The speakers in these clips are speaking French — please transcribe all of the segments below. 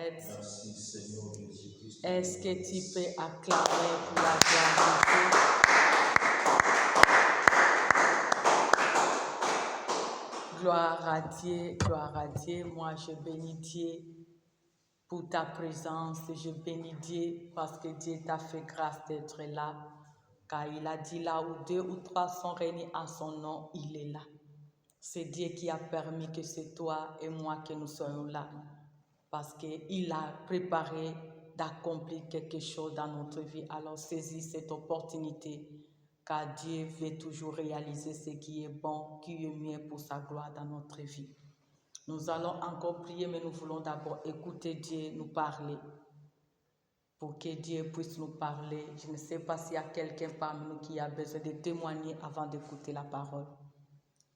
apparaître. Merci Seigneur Jésus-Christ. Est-ce que tu peux acclamer pour la gloire de Dieu? Gloire à Dieu, gloire à Dieu. Moi, je bénis Dieu pour ta présence. Je bénis Dieu parce que Dieu t'a fait grâce d'être là. Car il a dit là où 2 ou 3 sont réunis en son nom, il est là. C'est Dieu qui a permis que c'est toi et moi que nous soyons là. Parce qu'il a préparé d'accomplir quelque chose dans notre vie. Alors saisis cette opportunité, car Dieu veut toujours réaliser ce qui est bon, qui est mieux pour sa gloire dans notre vie. Nous allons encore prier, mais nous voulons d'abord écouter Dieu nous parler. Pour que Dieu puisse nous parler. Je ne sais pas s'il y a quelqu'un parmi nous qui a besoin de témoigner avant d'écouter la parole.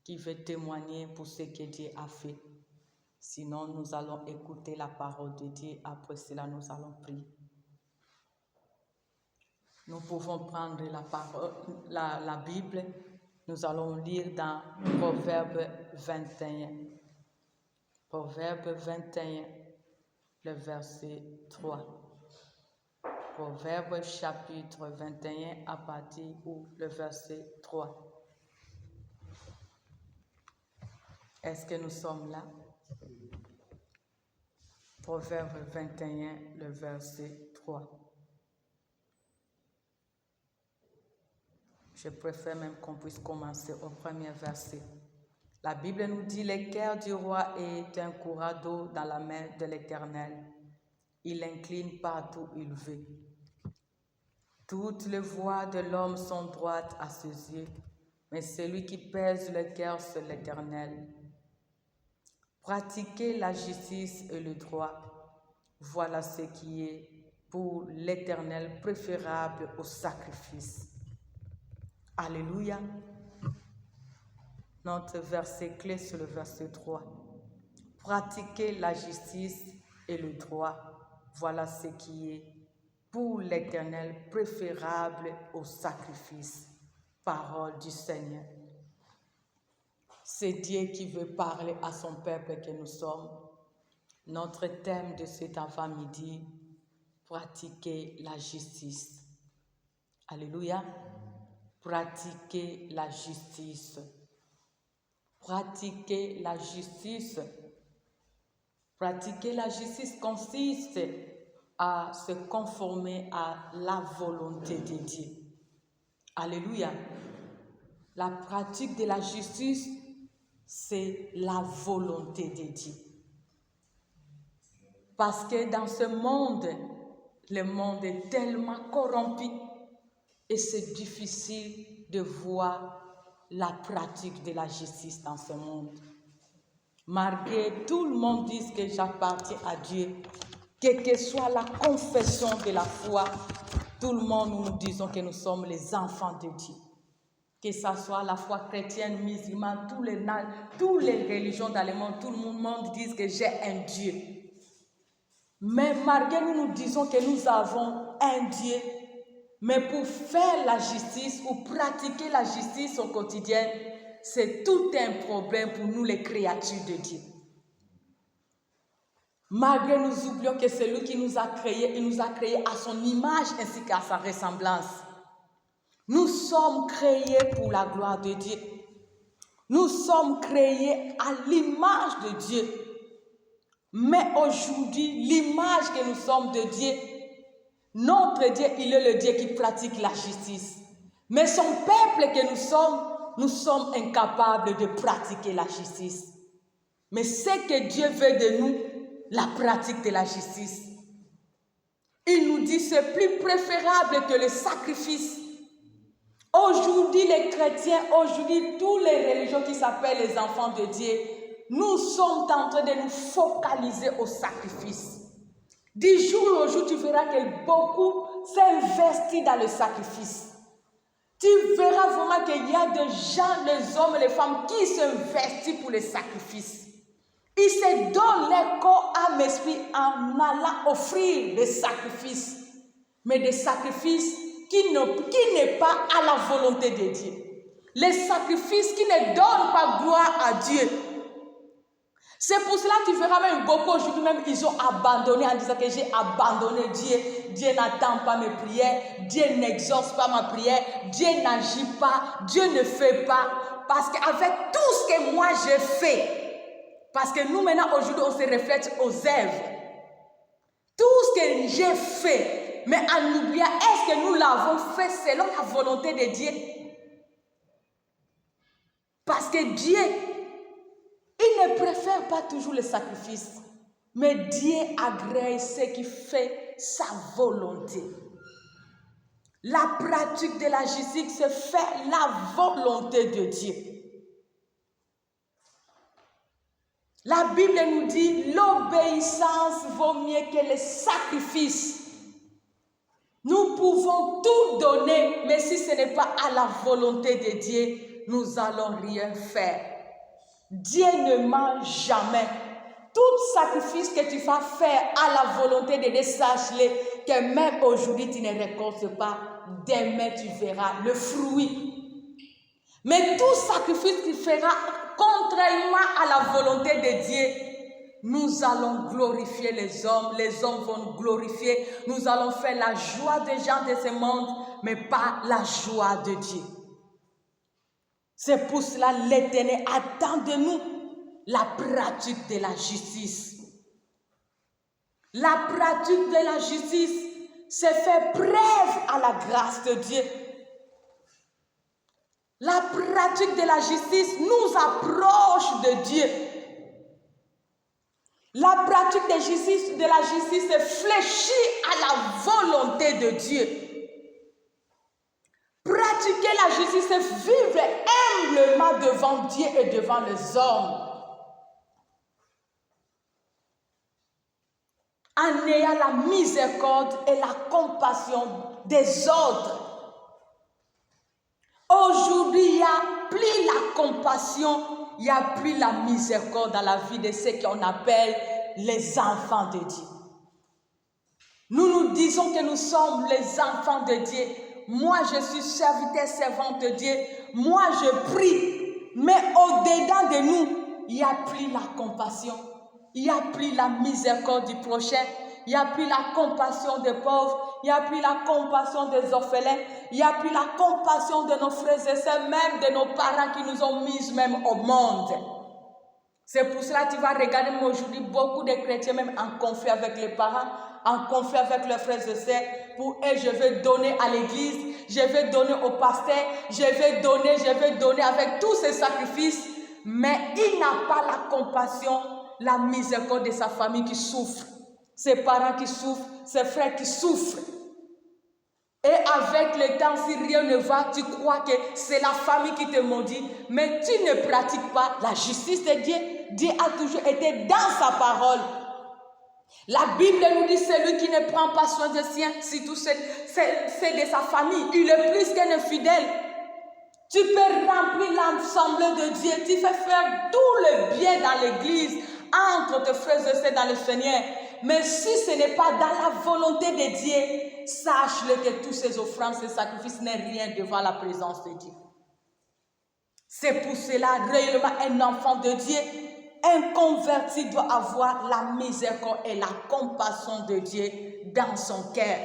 Qui veut témoigner pour ce que Dieu a fait. Sinon, nous allons écouter la parole de Dieu. Après cela, nous allons prier. Nous pouvons prendre la parole, la Bible. Nous allons lire dans Proverbe 21. Proverbe 21, le verset 3. Proverbe chapitre 21 à partir du verset 3. Est-ce que nous sommes là? Proverbe 21, le verset 3. Je préfère même qu'on puisse commencer au premier verset. La Bible nous dit: le cœur du roi est un courant d'eau dans la main de l'Éternel. Il incline partout où il veut. Toutes les voies de l'homme sont droites à ses yeux, mais celui qui pèse le cœur, c'est l'Éternel. Pratiquer la justice et le droit, voilà ce qui est pour l'Éternel préférable au sacrifice. Alléluia. Notre verset clé, c'est le verset 3. Pratiquer la justice et le droit, voilà ce qui est pour l'Éternel préférable au sacrifice. Parole du Seigneur. C'est Dieu qui veut parler à son peuple que nous sommes. Notre thème de cet avant-midi, pratiquer la justice. Alléluia. Pratiquer la justice. Pratiquer la justice. Pratiquer la justice consiste à se conformer à la volonté de Dieu. Alléluia. La pratique de la justice, c'est la volonté de Dieu. Parce que dans ce monde, le monde est tellement corrompu et c'est difficile de voir la pratique de la justice dans ce monde. Malgré tout le monde dit que j'appartiens à Dieu, quelle que soit la confession de la foi, tout le monde nous disons que nous sommes les enfants de Dieu. Que ce soit la foi chrétienne, musulmane, toutes les religions dans le monde, tout le monde dit que j'ai un Dieu. Mais malgré nous disons que nous avons un Dieu, mais pour faire la justice ou pratiquer la justice au quotidien, c'est tout un problème pour nous les créatures de Dieu. Malgré nous oublions que c'est lui qui nous a créés, il nous a créés à son image ainsi qu'à sa ressemblance. Nous sommes créés pour la gloire de Dieu. Nous sommes créés à l'image de Dieu. Mais aujourd'hui, l'image que nous sommes de Dieu, notre Dieu, il est le Dieu qui pratique la justice. Mais son peuple que nous sommes incapables de pratiquer la justice. Mais ce que Dieu veut de nous, la pratique de la justice. Il nous dit c'est plus préférable que le sacrifice. Aujourd'hui, les chrétiens, aujourd'hui, toutes les religions qui s'appellent les enfants de Dieu, nous sommes en train de nous focaliser au sacrifice. Du jour au jour, tu verras que beaucoup s'investissent dans le sacrifice. Tu verras vraiment qu'il y a des gens, les hommes et les femmes qui s'investissent pour les sacrifices. Ils se donnent leur corps, âme, esprit en allant offrir des sacrifices. Mais des sacrifices qui n'est pas à la volonté de Dieu. Les sacrifices qui ne donnent pas gloire à Dieu. C'est pour cela que tu verras même beaucoup aujourd'hui, même ils ont abandonné en disant que j'ai abandonné Dieu. Dieu n'attend pas mes prières, Dieu n'exauce pas ma prière, Dieu n'agit pas, Dieu ne fait pas. Parce qu'avec tout ce que moi j'ai fait, parce que nous maintenant aujourd'hui on se reflète aux œuvres. Tout ce que j'ai fait, mais en oubliant, est-ce que nous l'avons fait selon la volonté de Dieu? Parce que Dieu, il ne préfère pas toujours le sacrifice, mais Dieu agrée ce qui fait sa volonté. La pratique de la justice, c'est faire la volonté de Dieu. La Bible nous dit, l'obéissance vaut mieux que le sacrifice. Nous pouvons tout donner, mais si ce n'est pas à la volonté de Dieu, nous n'allons rien faire. Dieu ne ment jamais. Tout sacrifice que tu vas faire à la volonté de Dieu, sache-le que même aujourd'hui tu ne récoltes pas, demain tu verras le fruit. Mais tout sacrifice que tu feras contrairement à la volonté de Dieu, nous allons glorifier les hommes vont nous glorifier, nous allons faire la joie des gens de ce monde, mais pas la joie de Dieu. C'est pour cela l'Éternel attend de nous la pratique de la justice. La pratique de la justice, c'est faire preuve à la grâce de Dieu. La pratique de la justice nous approche de Dieu. La pratique de la justice est fléchie à la volonté de Dieu. Pratiquer la justice, c'est vivre humblement devant Dieu et devant les hommes. En ayant la miséricorde et la compassion des autres. Aujourd'hui, il n'y a plus la compassion, il n'y a plus la miséricorde dans la vie de ceux qu'on appelle les enfants de Dieu. Nous nous disons que nous sommes les enfants de Dieu. Moi, je suis serviteur, servante de Dieu. Moi, je prie. Mais au-dedans de nous, il n'y a plus la compassion. Il n'y a plus la miséricorde du prochain. Il n'y a plus la compassion des pauvres. Il n'y a plus la compassion des orphelins. Il n'y a plus la compassion de nos frères et sœurs, même de nos parents qui nous ont mis même au monde. C'est pour cela que tu vas regarder aujourd'hui beaucoup de chrétiens même en conflit avec les parents, en conflit avec leurs frères et sœurs. Pour eux, je vais donner à l'église, je vais donner au pasteur, je vais donner avec tous ces sacrifices. Mais il n'a pas la compassion, la miséricorde de sa famille qui souffre, ses parents qui souffrent, ses frères qui souffrent. Et avec le temps, si rien ne va, tu crois que c'est la famille qui te maudit, mais tu ne pratiques pas la justice de Dieu. Dieu a toujours été dans sa parole. La Bible nous dit, celui qui ne prend pas soin des siens, surtout c'est de sa famille, il est plus qu'un infidèle. Tu peux remplir l'ensemble de Dieu, tu fais faire tout le bien dans l'église, entre tes frères et sœurs dans le Seigneur. Mais si ce n'est pas dans la volonté de Dieu, sache-le que tous ces offrandes, ces sacrifices n'est rien devant la présence de Dieu. C'est pour cela, réellement, un enfant de Dieu, un converti doit avoir la miséricorde et la compassion de Dieu dans son cœur.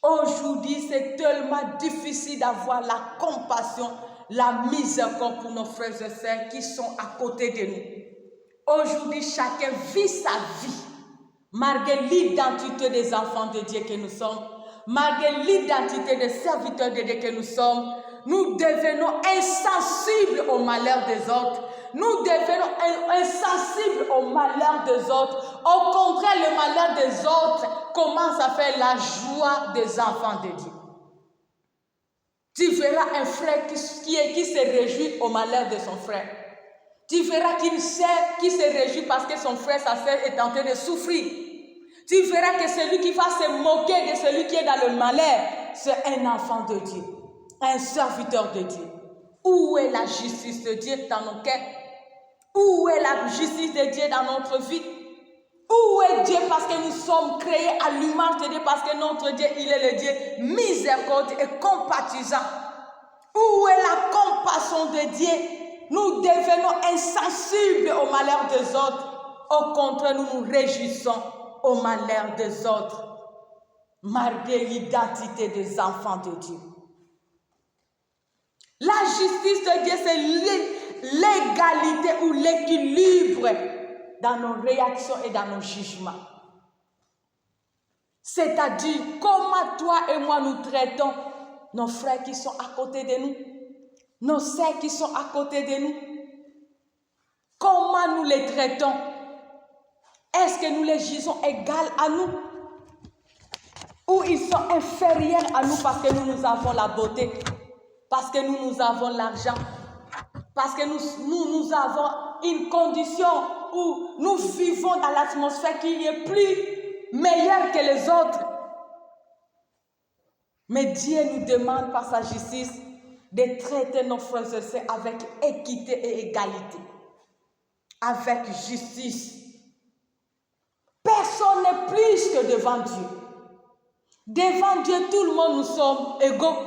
Aujourd'hui, c'est tellement difficile d'avoir la compassion, la miséricorde pour nos frères et sœurs qui sont à côté de nous. Aujourd'hui, chacun vit sa vie, malgré l'identité des enfants de Dieu que nous sommes, malgré l'identité des serviteurs de Dieu que nous sommes. Nous devenons insensibles au malheur des autres. Nous devenons insensibles au malheur des autres. Au contraire, le malheur des autres commence à faire la joie des enfants de Dieu. Tu verras un frère qui se réjouit au malheur de son frère. Tu verras qui se réjouit parce que son frère, sa sœur est en train de souffrir. Tu verras que celui qui va se moquer de celui qui est dans le malheur, c'est un enfant de Dieu, un serviteur de Dieu. Où est la justice de Dieu dans nos cœurs? Où est la justice de Dieu dans notre vie? Où est Dieu parce que nous sommes créés à l'image de Dieu, parce que notre Dieu, il est le Dieu miséricordieux et compatissant. Où est la compassion de Dieu? nous devenons insensibles au malheur des autres. Au contraire, nous nous réjouissons au malheur des autres, malgré l'identité des enfants de Dieu. La justice de Dieu, c'est l'égalité ou l'équilibre dans nos réactions et dans nos jugements. C'est-à-dire, comment toi et moi nous traitons nos frères qui sont à côté de nous, nos sœurs qui sont à côté de nous. Comment nous les traitons? Est-ce que nous les jugeons égales à nous? Ou ils sont inférieurs à nous parce que nous avons la beauté, parce que nous avons l'argent, parce que nous avons une condition où nous vivons dans l'atmosphère qui est plus meilleure que les autres. Mais Dieu nous demande par sa justice de traiter nos frères et sœurs avec équité et égalité, avec justice. Personne n'est plus que devant Dieu. Devant Dieu, tout le monde, nous sommes égaux.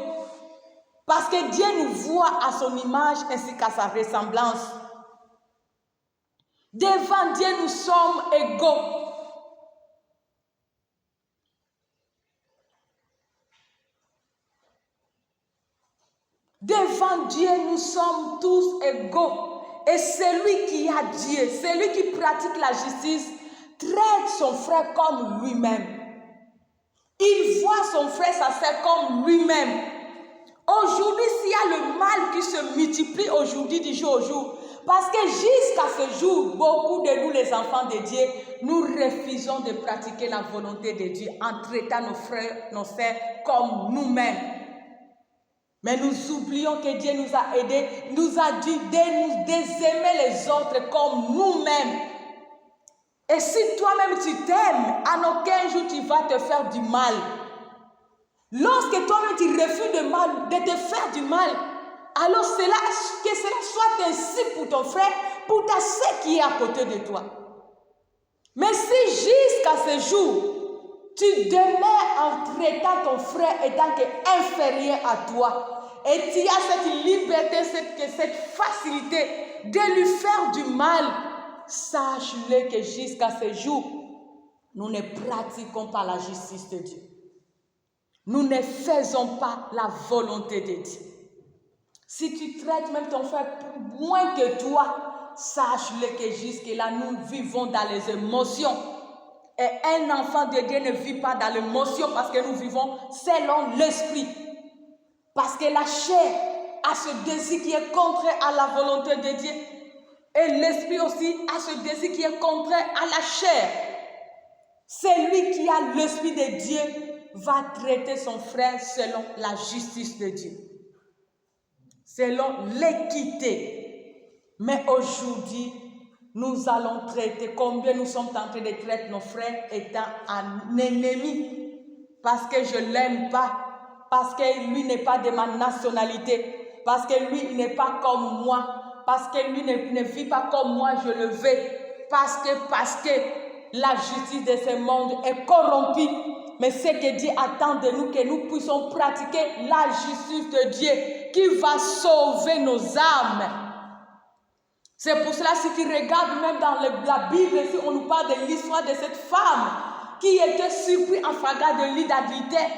Parce que Dieu nous voit à son image ainsi qu'à sa ressemblance. Devant Dieu, nous sommes égaux. Devant Dieu, nous sommes tous égaux. Et celui qui a Dieu, celui qui pratique la justice, traite son frère comme lui-même. Il voit son frère, sa sœur comme lui-même. Aujourd'hui, s'il y a le mal qui se multiplie aujourd'hui du jour au jour, parce que jusqu'à ce jour, beaucoup de nous, les enfants de Dieu, nous refusons de pratiquer la volonté de Dieu en traitant nos frères, nos sœurs comme nous-mêmes. Mais nous oublions que Dieu nous a aidés, nous a dit d'aimer les autres comme nous-mêmes. Et si toi-même tu t'aimes, en aucun jour tu vas te faire du mal. Lorsque toi-même tu refuses de te faire du mal, alors que cela soit ainsi pour ton frère, pour ta sœur qui est à côté de toi. Mais si jusqu'à ce jour, tu demeures en traitant ton frère étant inférieur à toi, et tu as cette liberté, cette facilité de lui faire du mal, sache-le que jusqu'à ce jour, nous ne pratiquons pas la justice de Dieu. Nous ne faisons pas la volonté de Dieu. Si tu traites même ton frère moins que toi, sache-le que jusque-là, nous vivons dans les émotions. Et un enfant de Dieu ne vit pas dans l'émotion parce que nous vivons selon l'esprit. Parce que la chair a ce désir qui est contraire à la volonté de Dieu. Et l'esprit aussi a ce désir qui est contraire à la chair. Celui qui a l'esprit de Dieu va traiter son frère selon la justice de Dieu, selon l'équité. Mais aujourd'hui, nous allons traiter, combien nous sommes en train de traiter nos frères étant un ennemi, parce que je ne l'aime pas, parce que lui n'est pas de ma nationalité, parce que lui il n'est pas comme moi, parce que lui ne vit pas comme moi je le veux, parce que la justice de ce monde est corrompue. Mais ce que Dieu attend de nous, que nous puissions pratiquer la justice de Dieu qui va sauver nos âmes. C'est pour cela, si tu regardes même dans la Bible, si on nous parle de l'histoire de cette femme qui était surprise en flagrant délit d'adultère.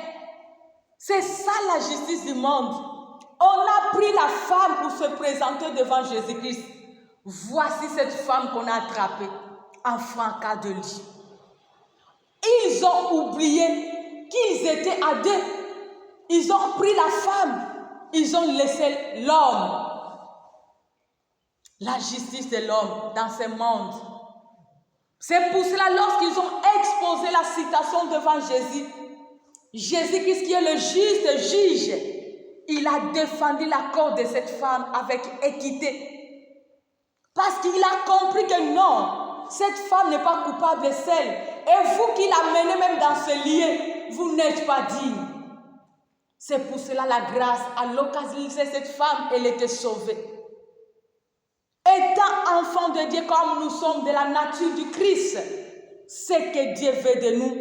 C'est ça la justice du monde. On a pris la femme pour se présenter devant Jésus-Christ. Voici cette femme qu'on a attrapée en fracas de lit. Ils ont oublié qu'ils étaient à deux. Ils ont pris la femme. Ils ont laissé l'homme. La justice de l'homme dans ce monde. C'est pour cela, lorsqu'ils ont exposé la citation devant Jésus, Jésus-Christ qui est le juge, il a défendu la cause de cette femme avec équité. Parce qu'il a compris que non, cette femme n'est pas coupable seule. Et vous qui l'amenez même dans ce lieu, vous n'êtes pas digne. C'est pour cela la grâce a localisé cette femme, elle était sauvée. Étant enfant de Dieu comme nous sommes de la nature du Christ, c'est que Dieu veut de nous,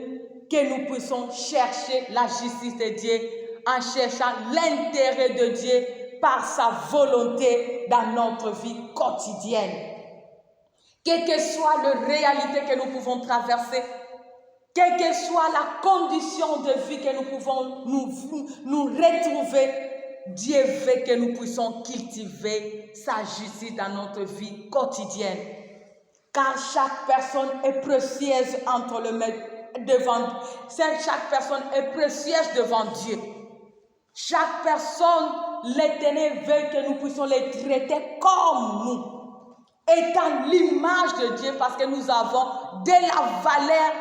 que nous puissions chercher la justice de Dieu en cherchant l'intérêt de Dieu par sa volonté dans notre vie quotidienne. Quelle que soit la réalité que nous pouvons traverser, quelle que soit la condition de vie que nous pouvons nous retrouver, Dieu veut que nous puissions cultiver sa justice dans notre vie quotidienne. Car chaque personne est précieuse chaque personne est précieuse devant Dieu. Chaque personne, l'Éternel veut que nous puissions les traiter comme nous, étant l'image de Dieu, parce que nous avons de la valeur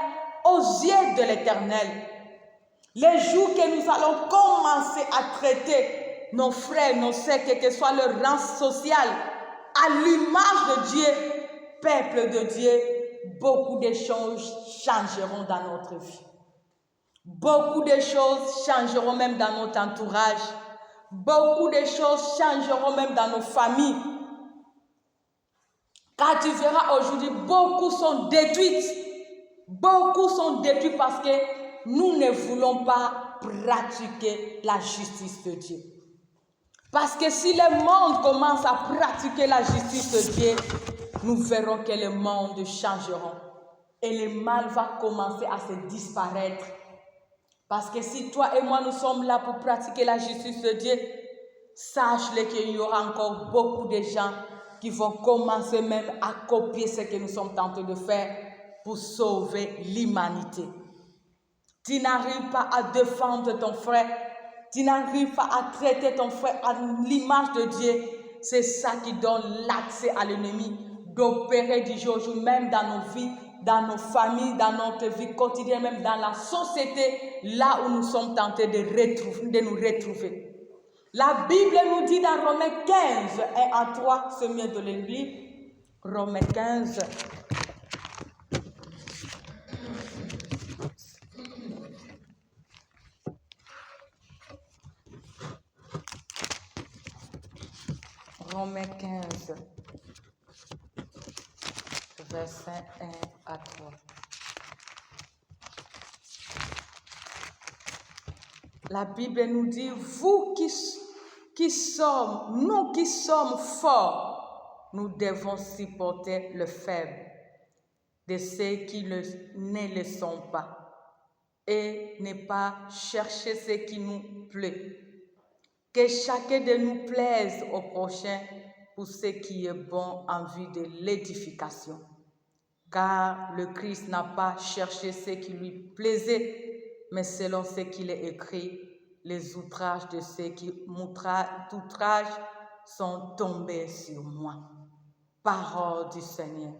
aux yeux de l'Éternel. Les jours que nous allons commencer à traiter nos frères, nos sœurs, quel que soit leur rang social, à l'image de Dieu, peuple de Dieu, beaucoup de choses changeront dans notre vie. Beaucoup de choses changeront même dans notre entourage. Beaucoup de choses changeront même dans nos familles. Car tu verras aujourd'hui, beaucoup sont détruites. Beaucoup sont détruits parce que nous ne voulons pas pratiquer la justice de Dieu. Parce que si le monde commence à pratiquer la justice de Dieu, nous verrons que le monde changera. Et le mal va commencer à se disparaître. Parce que si toi et moi nous sommes là pour pratiquer la justice de Dieu, sache-le qu'il y aura encore beaucoup de gens qui vont commencer même à copier ce que nous sommes tentés de faire pour sauver l'humanité. Tu n'arrives pas à défendre ton frère, tu n'arrives pas à traiter ton frère à l'image de Dieu. C'est ça qui donne l'accès à l'ennemi d'opérer du jour au jour, même dans nos vies, dans nos familles, dans notre vie quotidienne, même dans la société, là où nous sommes tentés de nous retrouver. La Bible nous dit dans Romains 15, 1 à 3, c'est mieux de le lire. Romains 15. Romains 15, verset 1 à 3. La Bible nous dit, nous qui sommes forts, nous devons supporter le faible de ceux qui ne le sont pas et ne pas chercher ce qui nous plaît. Que chacun de nous plaise au prochain pour ce qui est bon en vue de l'édification. Car le Christ n'a pas cherché ce qui lui plaisait, mais selon ce qu'il est écrit, les outrages de ceux qui m'outragent sont tombés sur moi. Parole du Seigneur.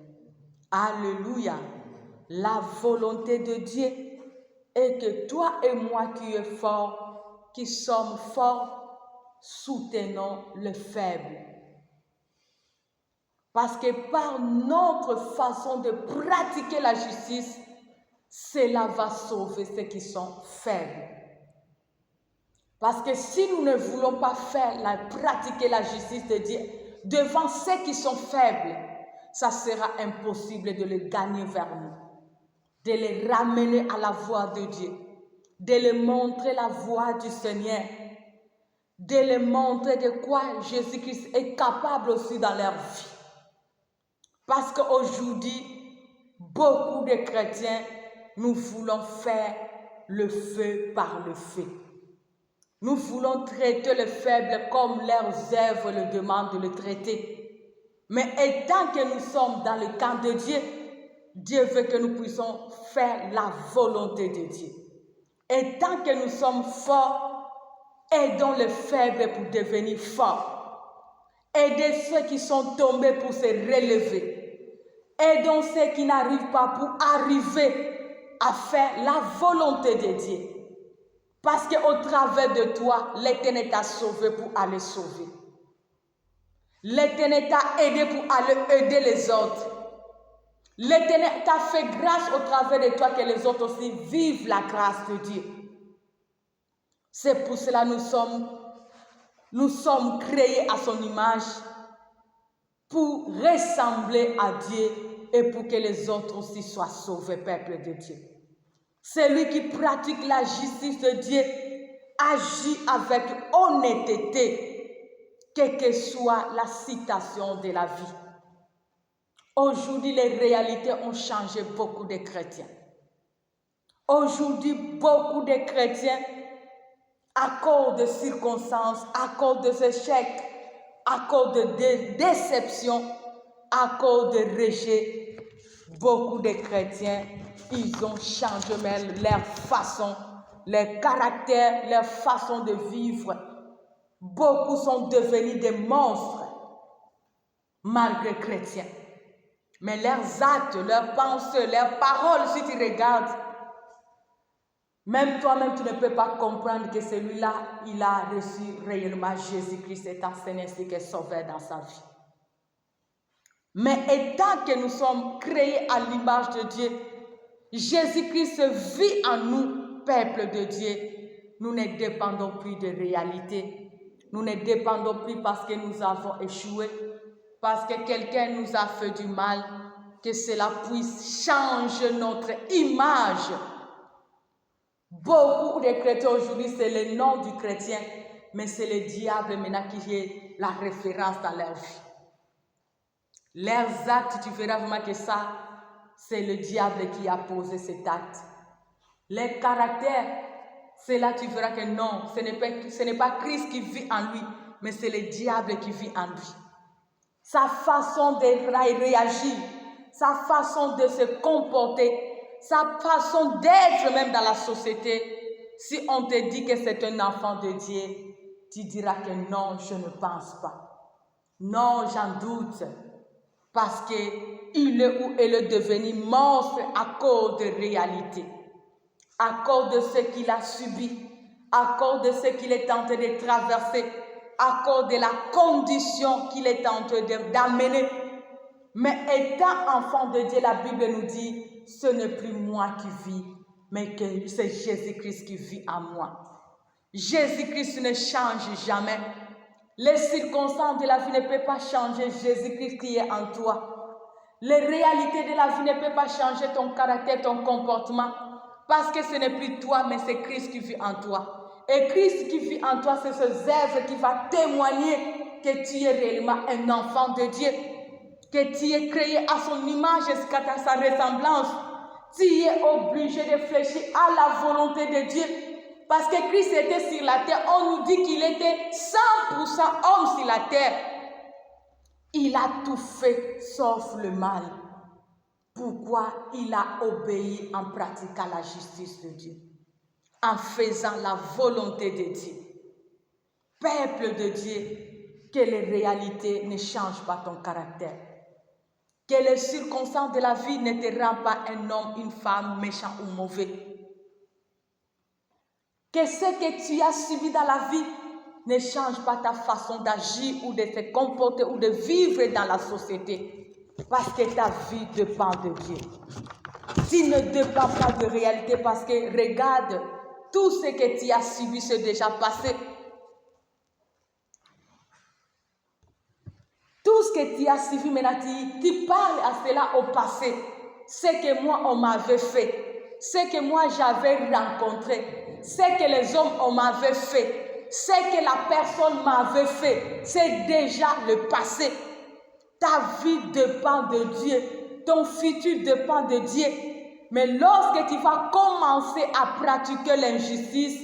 Alléluia. La volonté de Dieu est que toi et moi qui sommes forts, soutenons le faible. Parce que par notre façon de pratiquer la justice, cela va sauver ceux qui sont faibles. Parce que si nous ne voulons pas pratiquer la justice de Dieu devant ceux qui sont faibles, ça sera impossible de les gagner vers nous, de les ramener à la voie de Dieu, de les montrer la voie du Seigneur, de les montrer de quoi Jésus-Christ est capable aussi dans leur vie. Parce qu'aujourd'hui, beaucoup de chrétiens, nous voulons faire le feu par le feu. Nous voulons traiter les faibles comme leurs œuvres le demandent de le traiter. Mais étant que nous sommes dans le camp de Dieu, Dieu veut que nous puissions faire la volonté de Dieu. Étant que nous sommes forts, aidons les faibles pour devenir forts. Aidez ceux qui sont tombés pour se relever. Aidons ceux qui n'arrivent pas pour arriver à faire la volonté de Dieu. Parce qu'au travers de toi, l'Éternel t'a sauvé pour aller sauver. L'Éternel t'a aidé pour aller aider les autres. L'Éternel t'a fait grâce au travers de toi que les autres aussi vivent la grâce de Dieu. C'est pour cela que nous sommes créés à son image pour ressembler à Dieu et pour que les autres aussi soient sauvés, peuple de Dieu. Celui qui pratique la justice de Dieu agit avec honnêteté quelle que soit la situation de la vie. Aujourd'hui, les réalités ont changé beaucoup de chrétiens. Aujourd'hui, beaucoup de chrétiens, à cause de circonstances, à cause de échecs, à cause de déceptions, à cause de rejet, beaucoup de chrétiens, ils ont changé même leur façon, leur caractère, leur façon de vivre. Beaucoup sont devenus des monstres, malgré chrétiens. Mais leurs actes, leurs pensées, leurs paroles, si tu regardes, même toi-même, tu ne peux pas comprendre que celui-là, il a reçu réellement Jésus-Christ étant Seigneur et Sauveur dans sa vie. Mais étant que nous sommes créés à l'image de Dieu, Jésus-Christ vit en nous, peuple de Dieu. Nous ne dépendons plus de réalité. Nous ne dépendons plus parce que nous avons échoué, parce que quelqu'un nous a fait du mal, que cela puisse changer notre image. Beaucoup de chrétiens aujourd'hui, c'est le nom du chrétien, mais c'est le diable maintenant qui est la référence dans leur vie. Leurs actes, tu verras vraiment que ça, c'est le diable qui a posé cet acte. Les caractères, c'est là tu verras que non, ce n'est pas Christ qui vit en lui, mais c'est le diable qui vit en lui. Sa façon de réagir, sa façon de se comporter, sa façon d'être même dans la société. Si on te dit que c'est un enfant de Dieu, tu diras que non, je ne pense pas. Non, j'en doute. Parce qu'il est ou elle est devenu monstre à cause de réalité, à cause de ce qu'il a subi, à cause de ce qu'il est en train de traverser, à cause de la condition qu'il est en train d'amener. Mais étant enfant de Dieu, la Bible nous dit, ce n'est plus moi qui vis, mais que c'est Jésus-Christ qui vit en moi. Jésus-Christ ne change jamais. Les circonstances de la vie ne peuvent pas changer Jésus-Christ qui est en toi. Les réalités de la vie ne peuvent pas changer ton caractère, ton comportement, parce que ce n'est plus toi, mais c'est Christ qui vit en toi. Et Christ qui vit en toi, c'est ce œuvre qui va témoigner que tu es réellement un enfant de Dieu, que tu es créé à son image et à sa ressemblance. Tu es obligé de fléchir à la volonté de Dieu. Parce que Christ était sur la terre, on nous dit qu'il était 100% homme sur la terre. Il a tout fait sauf le mal. Pourquoi? Il a obéi en pratiquant la justice de Dieu, en faisant la volonté de Dieu. Peuple de Dieu, que les réalités ne changent pas ton caractère. Que les circonstances de la vie ne te rendent pas un homme, une femme méchant ou mauvais. Que ce que tu as subi dans la vie ne change pas ta façon d'agir ou de te comporter ou de vivre dans la société. Parce que ta vie dépend de Dieu. Tu ne dépends pas de réalité parce que regarde, tout ce que tu as subi, c'est déjà passé. Tout ce que tu as subi, maintenant tu parles à cela au passé. Ce que moi on m'avait fait, ce que moi j'avais rencontré, ce que les hommes m'avaient fait, ce que la personne m'avait fait, c'est déjà le passé. Ta vie dépend de Dieu, ton futur dépend de Dieu. Mais lorsque tu vas commencer à pratiquer l'injustice,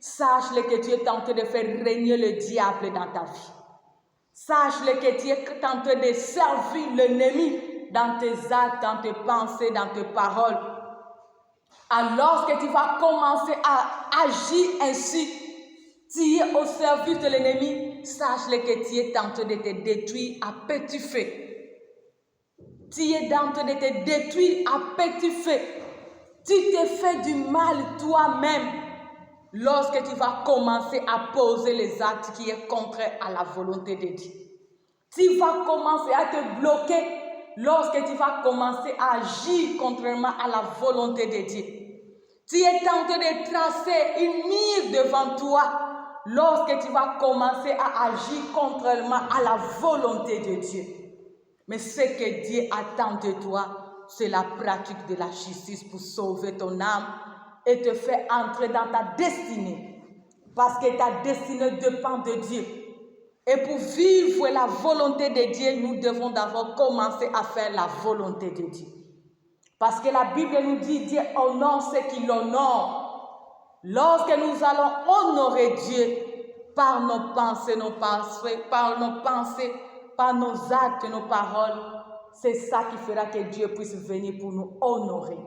sache-le que tu es en train de faire régner le diable dans ta vie. Sache-le que tu es en train de servir l'ennemi dans tes actes, dans tes pensées, dans tes paroles. Alors que tu vas commencer à agir ainsi, tu es au service de l'ennemi, sache-le que tu es en train de te détruire à petit feu. Tu es en train de te détruire à petit feu. Tu te fais du mal toi-même lorsque tu vas commencer à poser les actes qui sont contraires à la volonté de Dieu. Tu vas commencer à te bloquer lorsque tu vas commencer à agir contrairement à la volonté de Dieu. Tu es en train de tracer une mire devant toi lorsque tu vas commencer à agir contrairement à la volonté de Dieu. Mais ce que Dieu attend de toi, c'est la pratique de la justice pour sauver ton âme et te faire entrer dans ta destinée. Parce que ta destinée dépend de Dieu. Et pour vivre la volonté de Dieu, nous devons d'abord commencer à faire la volonté de Dieu. Parce que la Bible nous dit, Dieu honore ceux qui l'honorent. Lorsque nous allons honorer Dieu par nos pensées, par nos actes, nos paroles, c'est ça qui fera que Dieu puisse venir pour nous honorer.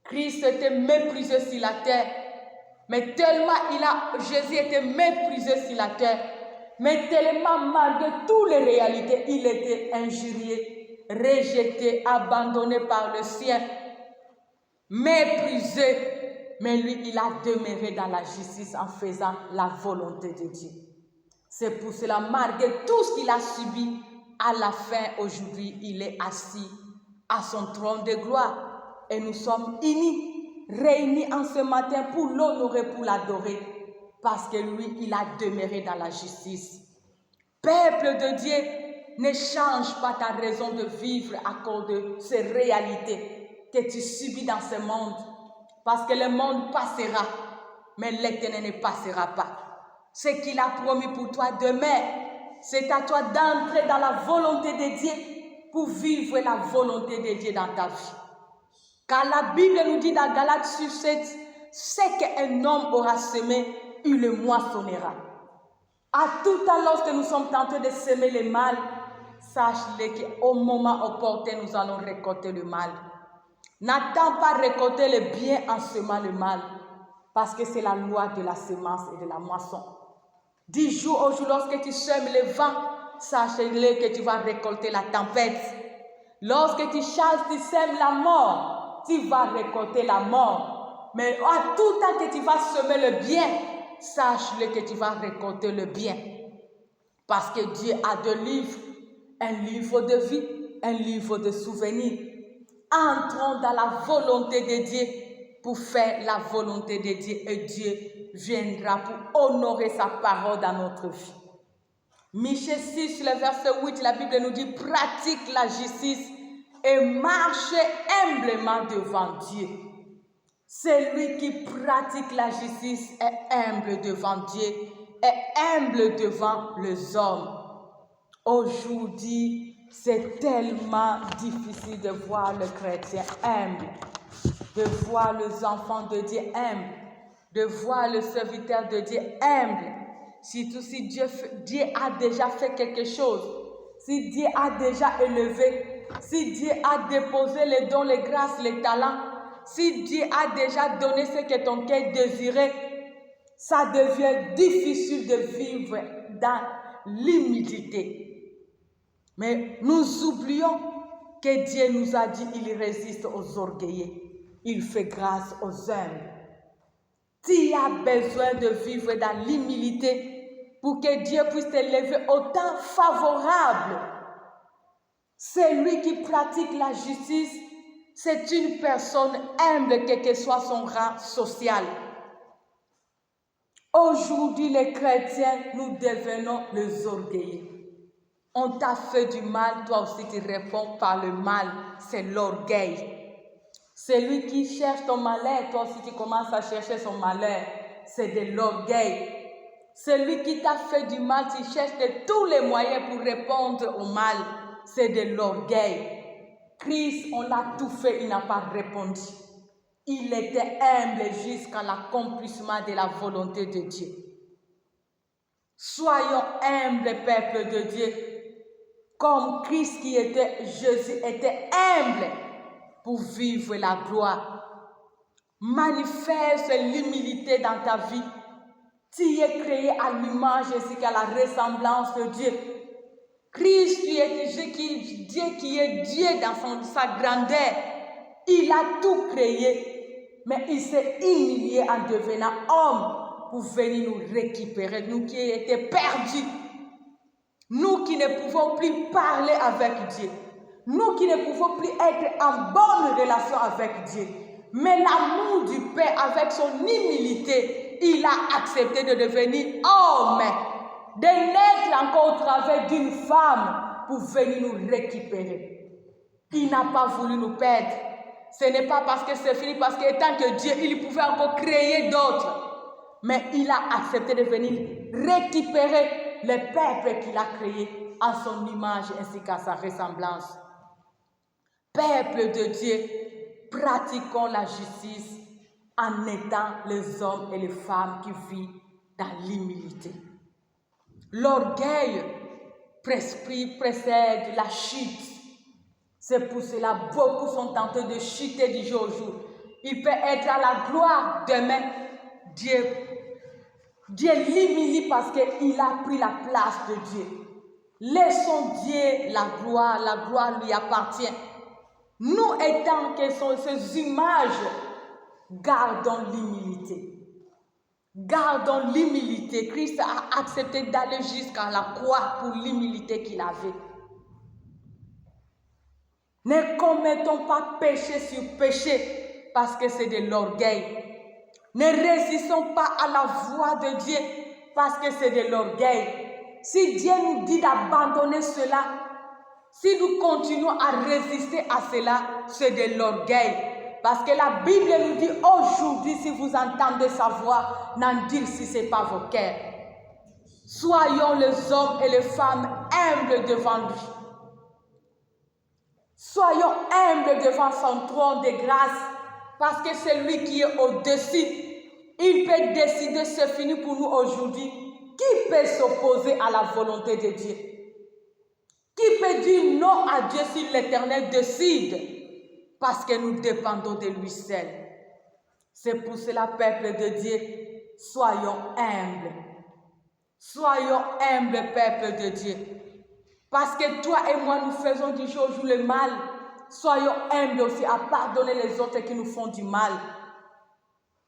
Christ était méprisé sur la terre, mais tellement Jésus était méprisé sur la terre, mais tellement malgré toutes les réalités, il était injurié, rejeté, abandonné par le ciel, méprisé, mais lui, il a demeuré dans la justice en faisant la volonté de Dieu. C'est pour cela, malgré tout ce qu'il a subi, à la fin, aujourd'hui, il est assis à son trône de gloire. Et nous sommes unis, réunis en ce matin pour l'honorer, pour l'adorer, parce que lui, il a demeuré dans la justice. Peuple de Dieu, ne change pas ta raison de vivre à cause de ces réalités que tu subis dans ce monde. Parce que le monde passera, mais l'Éternel ne passera pas. Ce qu'il a promis pour toi demain, c'est à toi d'entrer dans la volonté de Dieu pour vivre la volonté de Dieu dans ta vie. Car la Bible nous dit dans Galates 7, ce qu'un homme aura semé, il le moissonnera. À tout à l'heure, lorsque nous sommes tentés de semer le mal, sache-le qu'au moment opportun, nous allons récolter le mal. N'attends pas récolter le bien en semant le mal, parce que c'est la loi de la semence et de la moisson. 10 jours au jour, lorsque tu sèmes le vent, sache-le que tu vas récolter la tempête. Lorsque tu chasses, tu sèmes la mort, tu vas récolter la mort. Mais à tout temps que tu vas semer le bien, sache-le que tu vas récolter le bien. Parce que Dieu a 2 livres, un livre de vie, un livre de souvenirs. Entrons dans la volonté de Dieu pour faire la volonté de Dieu et Dieu viendra pour honorer sa parole dans notre vie. Michée 6, le verset 8, la Bible nous dit « Pratique la justice et marchez humblement devant Dieu. » Celui qui pratique la justice est humble devant Dieu, est humble devant les hommes. Aujourd'hui, c'est tellement difficile de voir le chrétien humble, de voir les enfants de Dieu humbles, de voir le serviteur de Dieu humble. Surtout si Dieu a déjà fait quelque chose, si Dieu a déjà élevé, si Dieu a déposé les dons, les grâces, les talents, si Dieu a déjà donné ce que ton cœur désirait, ça devient difficile de vivre dans l'humilité. Mais nous oublions que Dieu nous a dit qu'il résiste aux orgueilleux, il fait grâce aux humbles. Tu as besoin de vivre dans l'humilité pour que Dieu puisse t'élever au temps favorable. Celui qui pratique la justice, c'est une personne humble, quel que soit son rang social. Aujourd'hui, les chrétiens, nous devenons les orgueilleux. On t'a fait du mal, toi aussi tu réponds par le mal, c'est l'orgueil. Celui qui cherche ton malheur, toi aussi tu commences à chercher son malheur, c'est de l'orgueil. Celui qui t'a fait du mal, tu cherches de tous les moyens pour répondre au mal, c'est de l'orgueil. Christ, on l'a tout fait, il n'a pas répondu. Il était humble jusqu'à l'accomplissement de la volonté de Dieu. Soyons humbles, peuple de Dieu, comme Christ qui était, Jésus était humble pour vivre la gloire. Manifeste l'humilité dans ta vie. Tu es créé à l'image ainsi qu'à la ressemblance de Dieu. Christ qui est Dieu qui est Dieu dans sa grandeur. Il a tout créé, mais il s'est humilié en devenant homme pour venir nous récupérer, nous qui étions perdus. Nous qui ne pouvons plus parler avec Dieu. Nous qui ne pouvons plus être en bonne relation avec Dieu. Mais l'amour du Père, avec son humilité, il a accepté de devenir homme, de naître encore au travers d'une femme pour venir nous récupérer. Il n'a pas voulu nous perdre. Ce n'est pas parce que c'est fini, parce qu'étant que Dieu, il pouvait encore créer d'autres. Mais il a accepté de venir récupérer les peuples qu'il a créés à son image ainsi qu'à sa ressemblance. Peuple de Dieu, pratiquons la justice en étant les hommes et les femmes qui vivent dans l'humilité. L'orgueil précède la chute. C'est pour cela que beaucoup sont tentés de chuter du jour au jour. Il peut être à la gloire demain. Dieu l'humilie parce qu'il a pris la place de Dieu. Laissons Dieu la gloire lui appartient. Nous étant que sont ces images, gardons l'humilité. Gardons l'humilité. Christ a accepté d'aller jusqu'à la croix pour l'humilité qu'il avait. Ne commettons pas péché sur péché parce que c'est de l'orgueil. Ne résistons pas à la voix de Dieu parce que c'est de l'orgueil. Si Dieu nous dit d'abandonner cela, si nous continuons à résister à cela, c'est de l'orgueil. Parce que la Bible nous dit aujourd'hui, si vous entendez sa voix, n'endurcissez pas vos cœurs. Soyons les hommes et les femmes humbles devant lui. Soyons humbles devant son trône de grâce, parce que c'est lui qui est au-dessus. Il peut décider ce fini pour nous aujourd'hui. Qui peut s'opposer à la volonté de Dieu? Qui peut dire non à Dieu si l'Éternel décide? Parce que nous dépendons de lui seul. C'est pour cela, peuple de Dieu, soyons humbles. Soyons humbles, peuple de Dieu. Parce que toi et moi, nous faisons du jour au jour le mal. Soyons humbles aussi à pardonner les autres qui nous font du mal.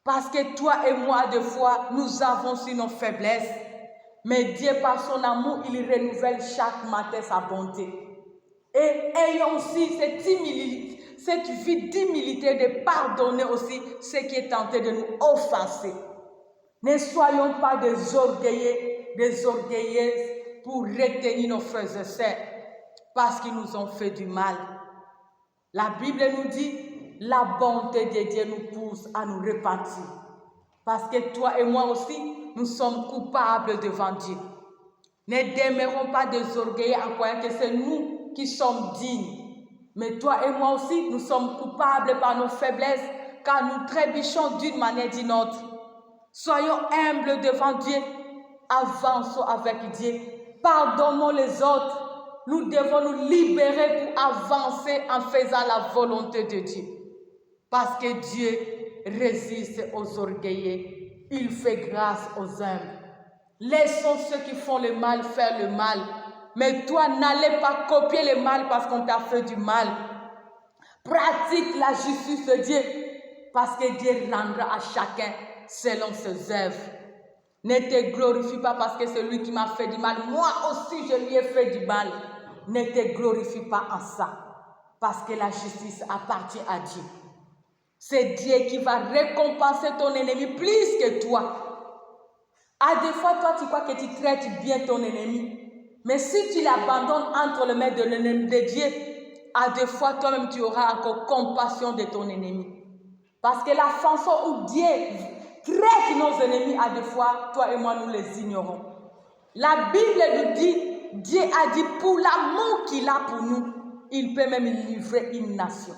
Parce que toi et moi, des fois, nous avons aussi nos faiblesses. Mais Dieu, par son amour, il renouvelle chaque matin sa bonté. Et ayons aussi cette vie d'humilité, de pardonner aussi ce qui est tenté de nous offenser. Ne soyons pas des orgueilleux, des orgueilleuses pour retenir nos frères et sœurs parce qu'ils nous ont fait du mal. La Bible nous dit, la bonté de Dieu nous pousse à nous repentir. Parce que toi et moi aussi, nous sommes coupables devant Dieu. Ne demeurons pas des orgueilleux en croyant que c'est nous qui sommes dignes. Mais toi et moi aussi, nous sommes coupables par nos faiblesses, car nous trébuchons d'une manière ou d'une autre. Soyons humbles devant Dieu, avançons avec Dieu, pardonnons les autres. Nous devons nous libérer pour avancer en faisant la volonté de Dieu. Parce que Dieu résiste aux orgueilleux, il fait grâce aux humbles. Laissons ceux qui font le mal faire le mal. Mais toi, n'allez pas copier le mal parce qu'on t'a fait du mal. Pratique la justice de Dieu parce que Dieu rendra à chacun selon ses œuvres. Ne te glorifie pas parce que c'est lui qui m'a fait du mal. Moi aussi, je lui ai fait du mal. Ne te glorifie pas en ça parce que la justice appartient à Dieu. C'est Dieu qui va récompenser ton ennemi plus que toi. À des fois, toi, tu crois que tu traites bien ton ennemi. Mais si tu l'abandonnes entre les mains de l'ennemi de Dieu, à des fois, toi-même, tu auras encore compassion de ton ennemi. Parce que la façon où Dieu traite nos ennemis, à des fois, toi et moi, nous les ignorons. La Bible nous dit, Dieu a dit, pour l'amour qu'il a pour nous, il peut même livrer une nation.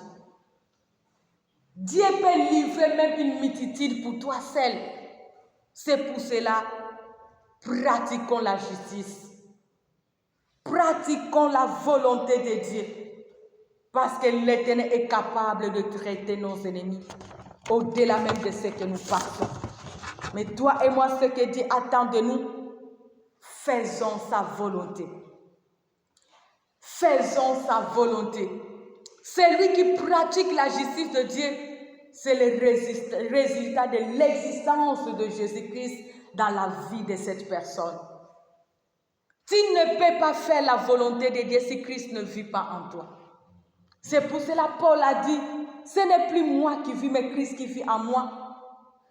Dieu peut livrer même une multitude pour toi seul. C'est pour cela, pratiquons la justice. Pratiquons la volonté de Dieu. Parce que l'Éternel est capable de traiter nos ennemis au-delà même de ce que nous passons. Mais toi et moi, ce que Dieu attend de nous, faisons sa volonté. Faisons sa volonté. Celui qui pratique la justice de Dieu, c'est le résultat de l'existence de Jésus-Christ dans la vie de cette personne. Tu ne peux pas faire la volonté de Dieu si Christ ne vit pas en toi. C'est pour cela que Paul a dit, ce n'est plus moi qui vis, mais Christ qui vit en moi.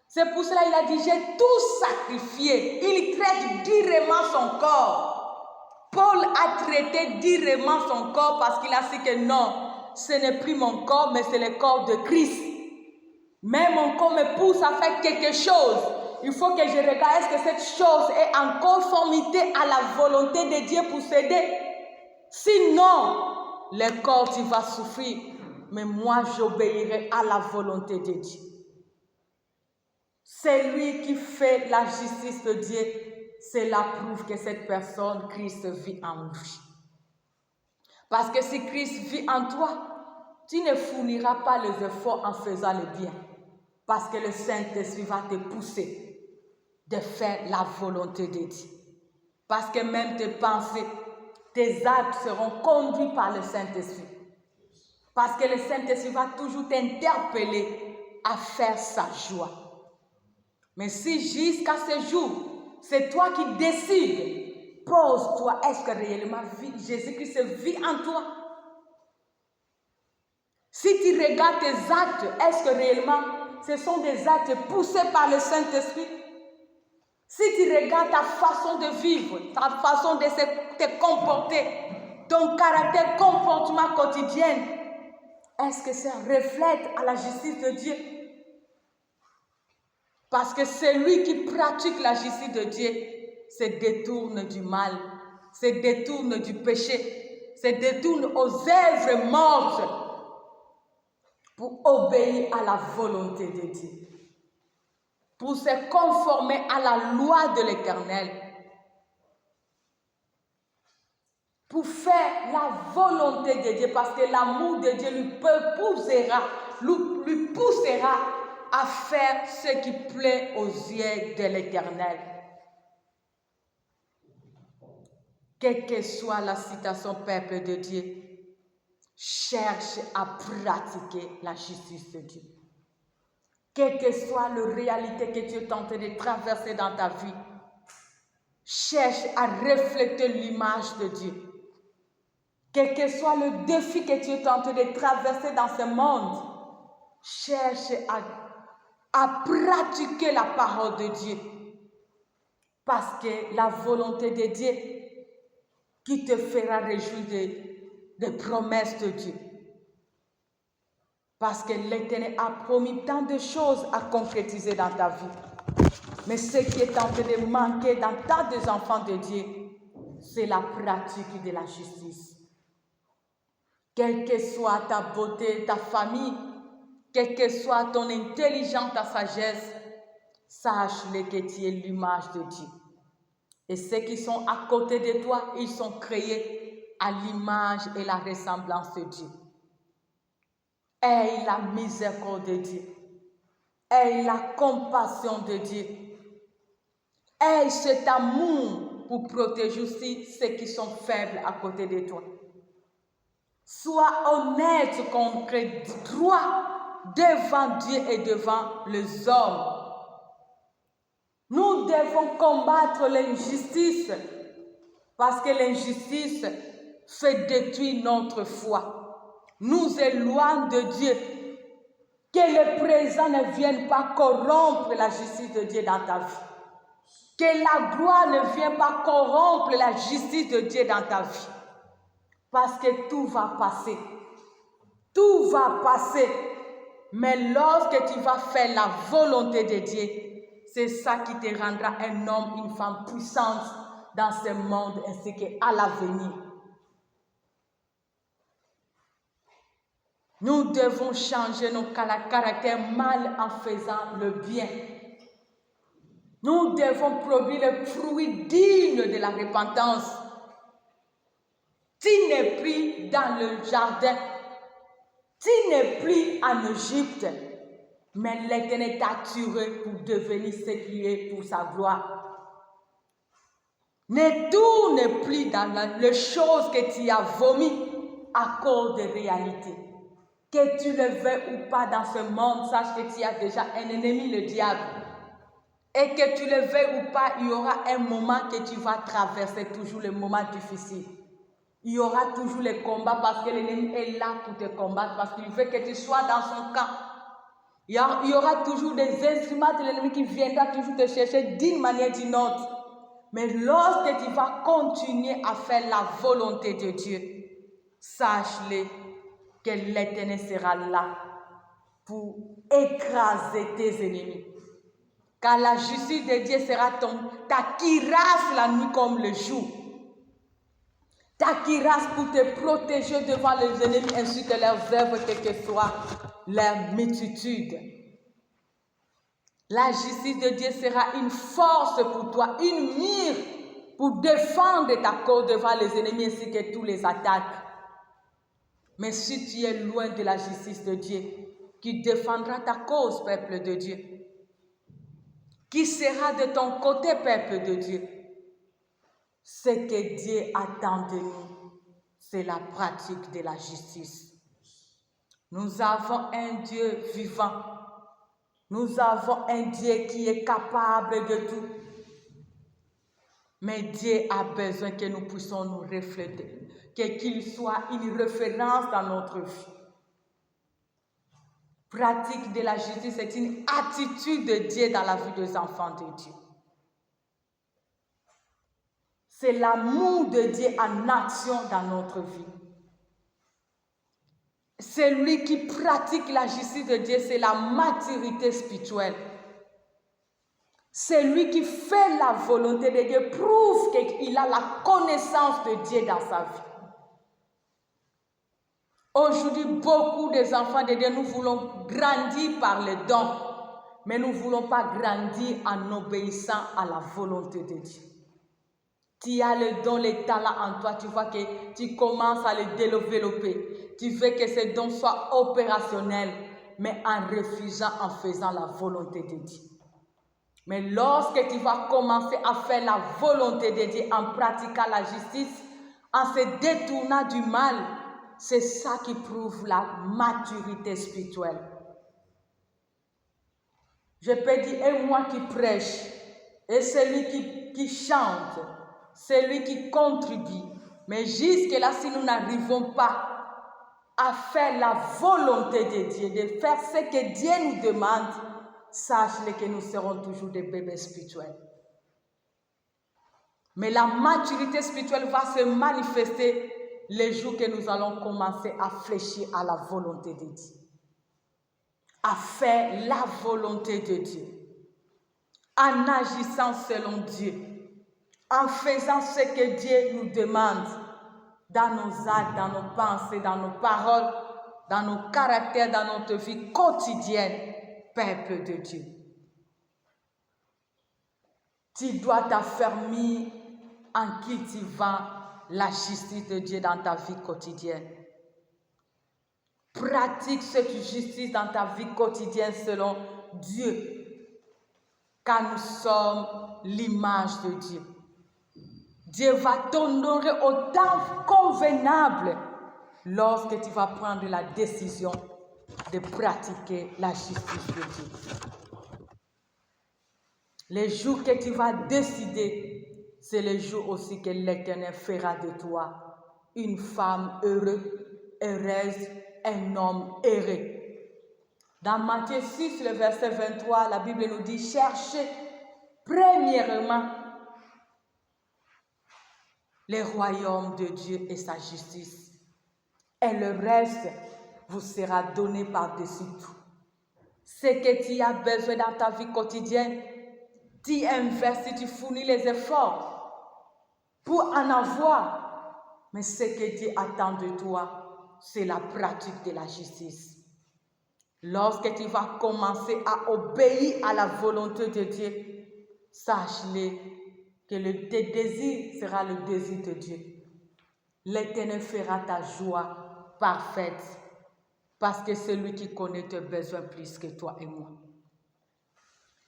C'est pour cela qu'il a dit, j'ai tout sacrifié. Il traite durement son corps. Paul a traité durement son corps parce qu'il a dit que non, ce n'est plus mon corps, mais c'est le corps de Christ. Mais mon corps me pousse à faire quelque chose. il faut que je regarde est-ce que cette chose est en conformité à la volonté de Dieu pour s'aider. Sinon, le corps, tu vas souffrir. Mais moi, j'obéirai à la volonté de Dieu. C'est lui qui fait la justice de Dieu. Cela prouve que cette personne, Christ, vit en lui. Parce que si Christ vit en toi, tu ne fourniras pas les efforts en faisant le bien. Parce que le Saint-Esprit va te pousser de faire la volonté de Dieu. Parce que même tes pensées, tes actes seront conduits par le Saint-Esprit. Parce que le Saint-Esprit va toujours t'interpeller à faire sa joie. Mais si jusqu'à ce jour, c'est toi qui décides, pose-toi, est-ce que réellement Jésus-Christ vit en toi? Si tu regardes tes actes, est-ce que réellement ce sont des actes poussés par le Saint-Esprit? Si tu regardes ta façon de vivre, ta façon de te comporter, ton caractère, comportement quotidien, est-ce que ça reflète à la justice de Dieu? Parce que celui qui pratique la justice de Dieu se détourne du mal, se détourne du péché, se détourne aux œuvres mortes pour obéir à la volonté de Dieu, pour se conformer à la loi de l'Éternel, pour faire la volonté de Dieu, parce que l'amour de Dieu lui poussera à faire ce qui plaît aux yeux de l'Éternel. Quelle que soit la situation, peuple de Dieu, cherche à pratiquer la justice de Dieu. Quelle que soit la réalité que tu es en train de traverser dans ta vie, cherche à refléter l'image de Dieu. Quel que soit le défi que tu es en train de traverser dans ce monde, cherche à pratiquer la parole de Dieu. Parce que la volonté de Dieu qui te fera réjouir des promesses de Dieu. Parce que l'Éternel a promis tant de choses à concrétiser dans ta vie. Mais ce qui est en train de manquer dans tas des enfants de Dieu, c'est la pratique de la justice. Quelle que soit ta beauté, ta famille, quelle que soit ton intelligence, ta sagesse, sache-le que tu es l'image de Dieu. Et ceux qui sont à côté de toi, ils sont créés à l'image et la ressemblance de Dieu. Aie la miséricorde de Dieu. Aie la compassion de Dieu. Aie cet amour pour protéger aussi ceux qui sont faibles à côté de toi. Sois honnête, concret, droit devant Dieu et devant les hommes. Nous devons combattre l'injustice parce que l'injustice fait détruire notre foi. Nous éloigne de Dieu. Que le présent ne vienne pas corrompre la justice de Dieu dans ta vie. Que la gloire ne vienne pas corrompre la justice de Dieu dans ta vie. Parce que tout va passer. Tout va passer. Mais lorsque tu vas faire la volonté de Dieu, c'est ça qui te rendra un homme, une femme puissante dans ce monde ainsi qu'à l'avenir. Nous devons changer nos caractères mal en faisant le bien. Nous devons produire le fruit digne de la repentance. Tu n'es plus dans le jardin. Tu n'es plus en Égypte. Mais l'Éternel t'a tiré pour devenir ce qui est pour sa gloire. Ne tourne plus dans les choses que tu as vomies à cause de réalités. Que tu le veuilles ou pas dans ce monde, sache que tu as déjà un ennemi, le diable. Et que tu le veuilles ou pas, il y aura un moment que tu vas traverser toujours les moments difficiles. Il y aura toujours les combats parce que l'ennemi est là pour te combattre, parce qu'il veut que tu sois dans son camp. Il y aura toujours des instruments de l'ennemi qui viendra toujours te chercher d'une manière ou d'une autre. Mais lorsque tu vas continuer à faire la volonté de Dieu, sache-le que l'Éternel sera là pour écraser tes ennemis. Car la justice de Dieu sera ta cuirasse la nuit comme le jour. Ta cuirasse pour te protéger devant les ennemis ainsi que leurs œuvres, quelle que soit leur multitude. La justice de Dieu sera une force pour toi, une mire pour défendre ta cause devant les ennemis ainsi que tous les attaques. Mais si tu es loin de la justice de Dieu, qui défendra ta cause, peuple de Dieu? Qui sera de ton côté, peuple de Dieu? Ce que Dieu attend de nous, c'est la pratique de la justice. Nous avons un Dieu vivant. Nous avons un Dieu qui est capable de tout. Mais Dieu a besoin que nous puissions nous refléter, qu'il soit une référence dans notre vie. Pratique de la justice, c'est une attitude de Dieu dans la vie des enfants de Dieu. C'est l'amour de Dieu en action dans notre vie. Celui qui pratique la justice de Dieu, c'est la maturité spirituelle. Celui qui fait la volonté de Dieu prouve qu'il a la connaissance de Dieu dans sa vie. Aujourd'hui, beaucoup des enfants de Dieu, nous voulons grandir par les dons, mais nous ne voulons pas grandir en obéissant à la volonté de Dieu. Tu as le don, les talents en toi, tu vois que tu commences à les développer. Tu veux que ces dons soient opérationnels, mais en refusant, en faisant la volonté de Dieu. Mais lorsque tu vas commencer à faire la volonté de Dieu en pratiquant la justice, en se détournant du mal, c'est ça qui prouve la maturité spirituelle. Je peux dire, et moi qui prêche, et celui qui chante, celui qui contribue. Mais jusque-là, si nous n'arrivons pas à faire la volonté de Dieu, de faire ce que Dieu nous demande, sache-le que nous serons toujours des bébés spirituels. Mais la maturité spirituelle va se manifester les jours que nous allons commencer à fléchir à la volonté de Dieu. À faire la volonté de Dieu. En agissant selon Dieu. En faisant ce que Dieu nous demande. Dans nos actes, dans nos pensées, dans nos paroles, dans nos caractères, dans notre vie quotidienne. Peuple de Dieu. Tu dois t'affermir en cultivant la justice de Dieu dans ta vie quotidienne. Pratique cette justice dans ta vie quotidienne selon Dieu, car nous sommes l'image de Dieu. Dieu va t'honorer au temps convenable lorsque tu vas prendre la décision de pratiquer la justice de Dieu. Les jours que tu vas décider, c'est le jour aussi que l'Éternel fera de toi une femme heureuse, un homme heureux. Dans Matthieu 6, le verset 23, la Bible nous dit, cherchez premièrement le royaume de Dieu et sa justice. Et le reste vous sera donné par-dessus tout. Ce que tu as besoin dans ta vie quotidienne, tu investis, tu fournis les efforts pour en avoir. Mais ce que Dieu attend de toi, c'est la pratique de la justice. Lorsque tu vas commencer à obéir à la volonté de Dieu, sache-le que tes désirs sera le désir de Dieu. L'Éternel fera ta joie parfaite parce que c'est lui qui connaît tes besoins plus que toi et moi.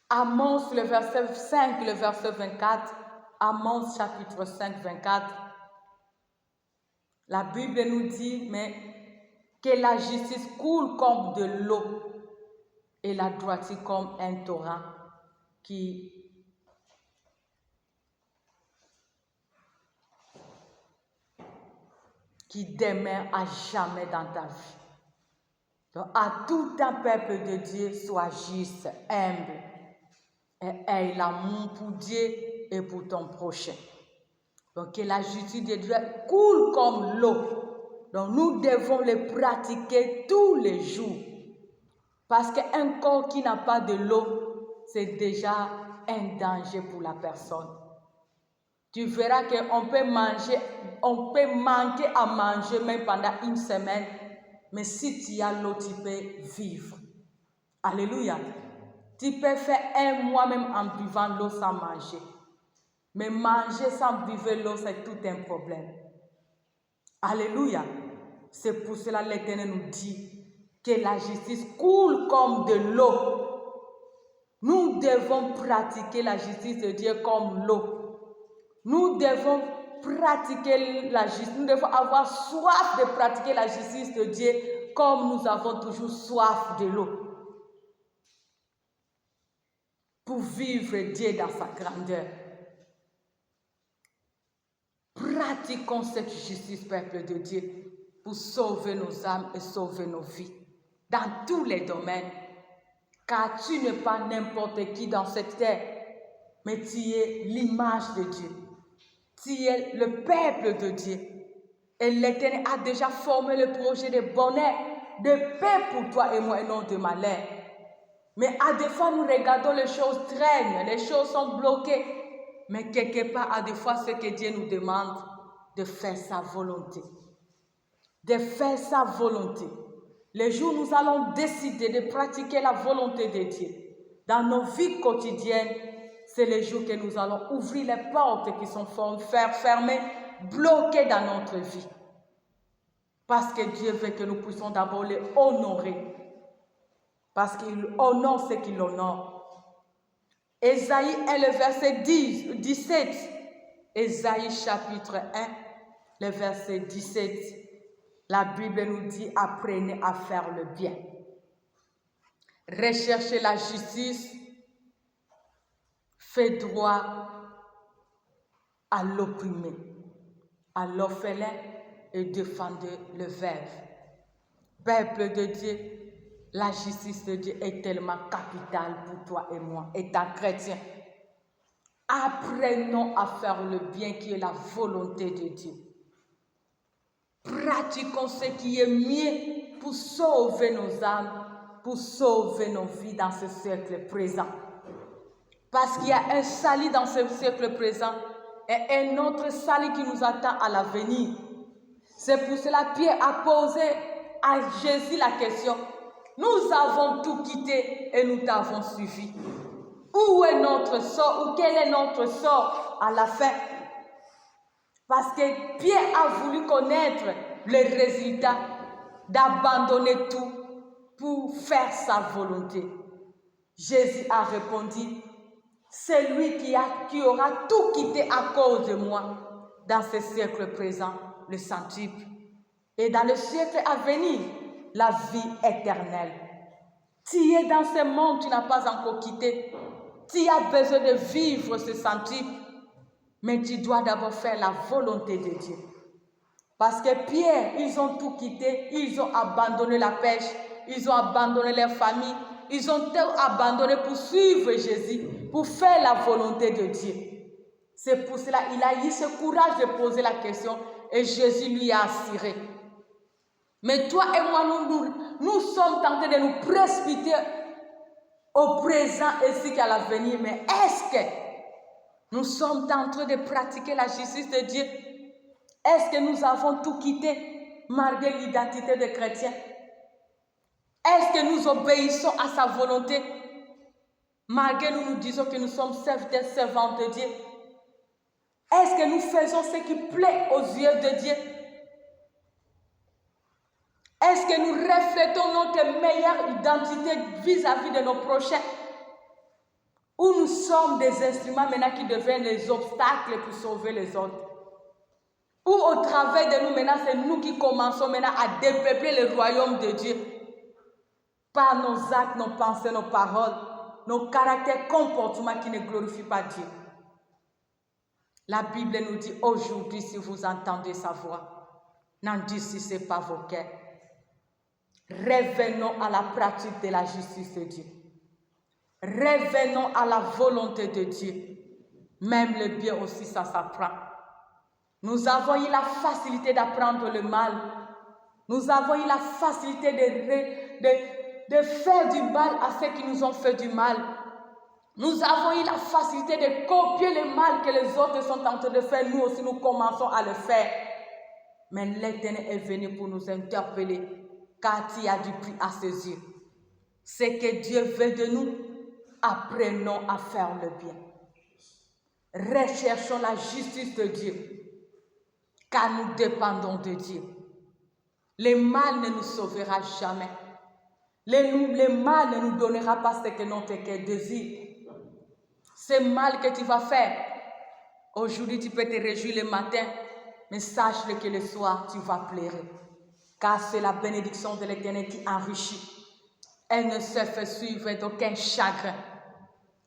Amos, le verset 5, le verset 24, Amos chapitre 5, 24, la Bible nous dit, mais que la justice coule comme de l'eau et la droiture comme un torrent qui demeure à jamais dans ta vie. Donc, à tout un peuple de Dieu, sois juste, humble, et aie l'amour pour Dieu et pour ton prochain. Donc, que la justice de Dieu coule comme l'eau. Donc, nous devons le pratiquer tous les jours. Parce qu'un corps qui n'a pas de l'eau c'est déjà un danger pour la personne. Tu verras qu'on peut manquer à manger même pendant une semaine, mais si tu as l'eau, tu peux vivre. Alléluia. Tu peux faire un mois même en buvant l'eau sans manger. Mais manger sans buvre l'eau, c'est tout un problème. Alléluia. C'est pour cela que l'Éternel nous dit que la justice coule comme de l'eau. Nous devons pratiquer la justice de Dieu comme l'eau. Nous devons pratiquer la justice. Nous devons avoir soif de pratiquer la justice de Dieu comme nous avons toujours soif de l'eau. Pour vivre Dieu dans sa grandeur. Pratiquons cette justice, peuple de Dieu, pour sauver nos âmes et sauver nos vies. Dans tous les domaines. Car tu n'es pas n'importe qui dans cette terre, mais tu es l'image de Dieu. Tu es le peuple de Dieu. Et l'Éternel a déjà formé le projet de bonheur, de paix pour toi et moi et non de malheur. Mais à des fois, nous regardons les choses traînent, les choses sont bloquées. Mais quelque part, à des fois, ce que Dieu nous demande, de faire sa volonté. De faire sa volonté. Les jours où nous allons décider de pratiquer la volonté de Dieu dans nos vies quotidiennes, c'est les jours que nous allons ouvrir les portes qui sont fermées, bloquées dans notre vie. Parce que Dieu veut que nous puissions d'abord les honorer. Parce qu'il honore ce qu'il honore. Ésaïe 1, le verset 17. Ésaïe chapitre 1, le verset 17. La Bible nous dit, apprenez à faire le bien. Recherchez la justice. Faites droit à l'opprimé, à l'orphelin et défendez le veuve. Peuple de Dieu, la justice de Dieu est tellement capitale pour toi et moi, étant chrétien. Apprenons à faire le bien qui est la volonté de Dieu. Pratiquons ce qui est mieux pour sauver nos âmes, pour sauver nos vies dans ce siècle présent. Parce qu'il y a un salut dans ce siècle présent et un autre salut qui nous attend à l'avenir. C'est pour cela que Pierre a posé à Jésus la question. Nous avons tout quitté et nous t'avons suivi. Où est notre sort ou quel est notre sort à la fin? Parce que Pierre a voulu connaître le résultat d'abandonner tout pour faire sa volonté. Jésus a répondu, c'est lui qui aura tout quitté à cause de moi dans ce siècle présent, le centuple, et dans le siècle à venir, la vie éternelle. Tu es dans ce monde, tu n'as pas encore quitté. Tu as besoin de vivre ce centuple, mais tu dois d'abord faire la volonté de Dieu. Parce que Pierre, ils ont tout quitté, ils ont abandonné la pêche, ils ont abandonné leur famille, ils ont tout abandonné pour suivre Jésus, pour faire la volonté de Dieu. C'est pour cela qu'il a eu ce courage de poser la question et Jésus lui a assuré. Mais toi et moi, nous sommes tentés de nous précipiter au présent ainsi qu'à l'avenir. Mais est-ce que nous sommes en train de pratiquer la justice de Dieu? Est-ce que nous avons tout quitté malgré l'identité de chrétiens? Est-ce que nous obéissons à sa volonté malgré nous disons que nous sommes serviteurs, servantes de Dieu? Est-ce que nous faisons ce qui plaît aux yeux de Dieu? Est-ce que nous reflétons notre meilleure identité vis-à-vis de nos prochains? Ou nous sommes des instruments maintenant qui deviennent des obstacles pour sauver les autres? Ou au travers de nous maintenant, c'est nous qui commençons maintenant à dépeupler le royaume de Dieu par nos actes, nos pensées, nos paroles, nos caractères, comportements qui ne glorifient pas Dieu. La Bible nous dit aujourd'hui, si vous entendez sa voix, n'endurcissez pas vos cœurs. Revenons à la pratique de la justice de Dieu. Revenons à la volonté de Dieu. Même le bien aussi, ça s'apprend. Nous avons eu la facilité d'apprendre le mal. Nous avons eu la facilité de faire du mal à ceux qui nous ont fait du mal. Nous avons eu la facilité de copier le mal que les autres sont en train de faire. Nous aussi, nous commençons à le faire. Mais l'Éternel est venu pour nous interpeller, car il y a du prix à ses yeux. Ce que Dieu veut de nous, apprenons à faire le bien. Recherchons la justice de Dieu, car nous dépendons de Dieu. Le mal ne nous sauvera jamais. Le mal ne nous donnera pas ce que notre cœur désire. Ce mal que tu vas faire, aujourd'hui tu peux te réjouir le matin, mais sache-le que le soir tu vas pleurer. Car c'est la bénédiction de l'Éternel qui enrichit. Elle ne se fait suivre d'aucun chagrin.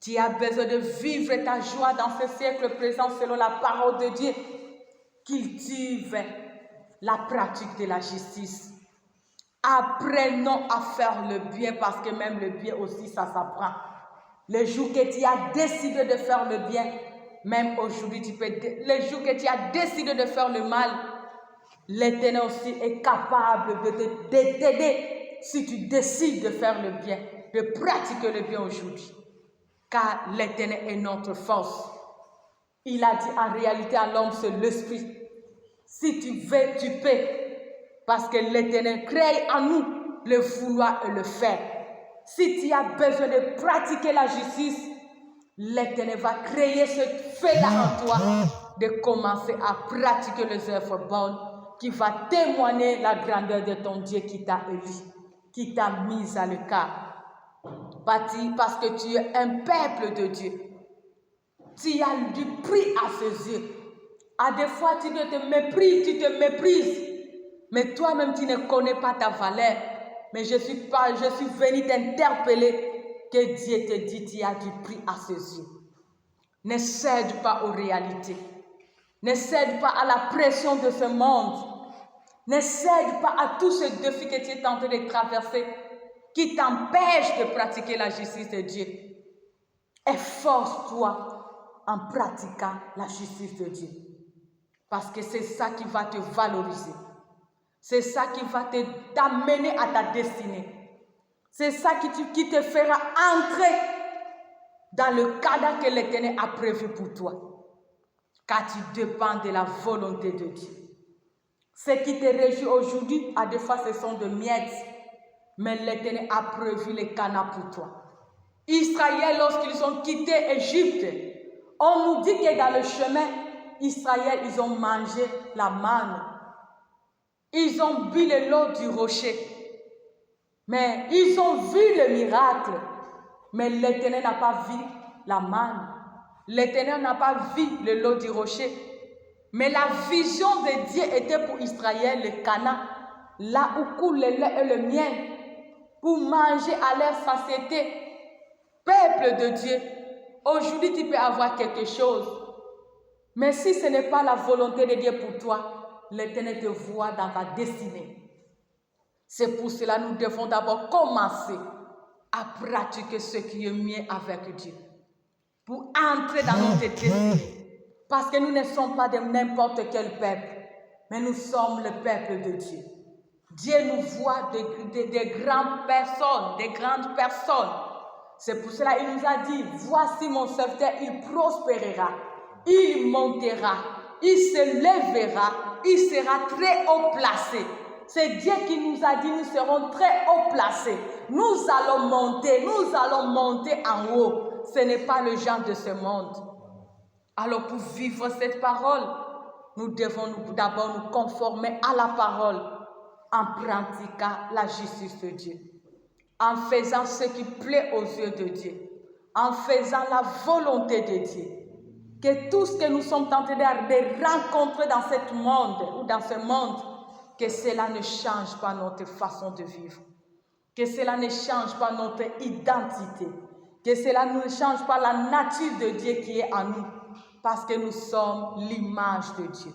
Tu as besoin de vivre ta joie dans ce siècle présent selon la parole de Dieu. Cultive la pratique de la justice. Apprenons à faire le bien parce que même le bien aussi ça s'apprend. Le jour que tu as décidé de faire le bien, même aujourd'hui le jour que tu as décidé de faire le mal, l'Éternel aussi est capable de t'aider si tu décides de faire le bien, de pratiquer le bien aujourd'hui. Car l'Éternel est notre force. Il a dit en réalité à l'homme, c'est l'esprit. Si tu veux, tu peux. Parce que l'Éternel crée en nous le vouloir et le faire. Si tu as besoin de pratiquer la justice, l'Éternel va créer ce fait-là en toi de commencer à pratiquer les œuvres bonnes qui va témoigner la grandeur de ton Dieu qui t'a élu, qui t'a mis à l'écart. Parce que tu es un peuple de Dieu. Tu as du prix à ses yeux. À des fois, tu te méprises. Mais toi-même, tu ne connais pas ta valeur. Mais je suis venu t'interpeller que Dieu te dit, tu as du prix à ses yeux. Ne cède pas aux réalités. Ne cède pas à la pression de ce monde. Ne cède pas à tous ces défis que tu es en train de traverser qui t'empêchent de pratiquer la justice de Dieu. Efforce-toi en pratiquant la justice de Dieu. Parce que c'est ça qui va te valoriser. C'est ça qui va t'amener à ta destinée. C'est ça qui te fera entrer dans le cadre que l'Éternel a prévu pour toi. Car tu dépends de la volonté de Dieu. Ce qui te réjouit aujourd'hui, à des fois, ce sont de miettes. Mais l'Éternel a prévu les canards pour toi. Israël, lorsqu'ils ont quitté Égypte, on nous dit que dans le chemin, Israël, ils ont mangé la manne. Ils ont bu le lot du rocher. Mais ils ont vu le miracle. Mais l'Éternel n'a pas vu la manne. L'Éternel n'a pas vu le lot du rocher. Mais la vision de Dieu était pour Israël, le Canaan, là où coule le lait et le miel, pour manger à leur satiété. Peuple de Dieu, aujourd'hui tu peux avoir quelque chose. Mais si ce n'est pas la volonté de Dieu pour toi, l'Éternel te voit dans ta destinée. C'est pour cela que nous devons d'abord commencer à pratiquer ce qui est mieux avec Dieu. Pour entrer dans notre destinée. Parce que nous ne sommes pas de n'importe quel peuple, mais nous sommes le peuple de Dieu. Dieu nous voit de grandes personnes, C'est pour cela qu'il nous a dit, voici mon serviteur, il prospérera, il montera, il se lèvera, il sera très haut placé. C'est Dieu qui nous a dit, nous serons très haut placés. Nous allons monter en haut. Ce n'est pas le genre de ce monde. Alors pour vivre cette parole, nous devons d'abord nous conformer à la parole en pratiquant la justice de Dieu, en faisant ce qui plaît aux yeux de Dieu, en faisant la volonté de Dieu. Que tout ce que nous sommes tentés de rencontrer dans ce monde, que cela ne change pas notre façon de vivre, que cela ne change pas notre identité, que cela ne change pas la nature de Dieu qui est en nous, parce que nous sommes l'image de Dieu.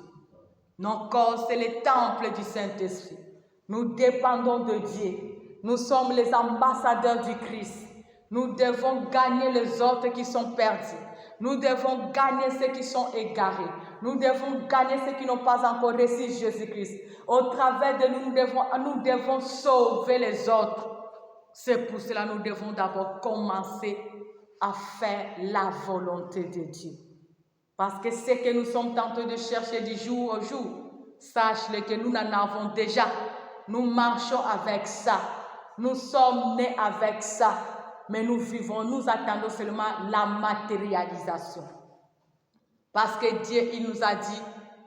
Nos corps, c'est le temple du Saint-Esprit. Nous dépendons de Dieu. Nous sommes les ambassadeurs du Christ. Nous devons gagner les autres qui sont perdus. Nous devons gagner ceux qui sont égarés. Nous devons gagner ceux qui n'ont pas encore reçu Jésus-Christ. Au travers de nous, nous devons sauver les autres. C'est pour cela que nous devons d'abord commencer à faire la volonté de Dieu. Parce que ce que nous sommes tentés de chercher du jour au jour, sache-le que nous en avons déjà. Nous marchons avec ça. Nous sommes nés avec ça. Mais nous vivons, nous attendons seulement la matérialisation. Parce que Dieu, il nous a dit,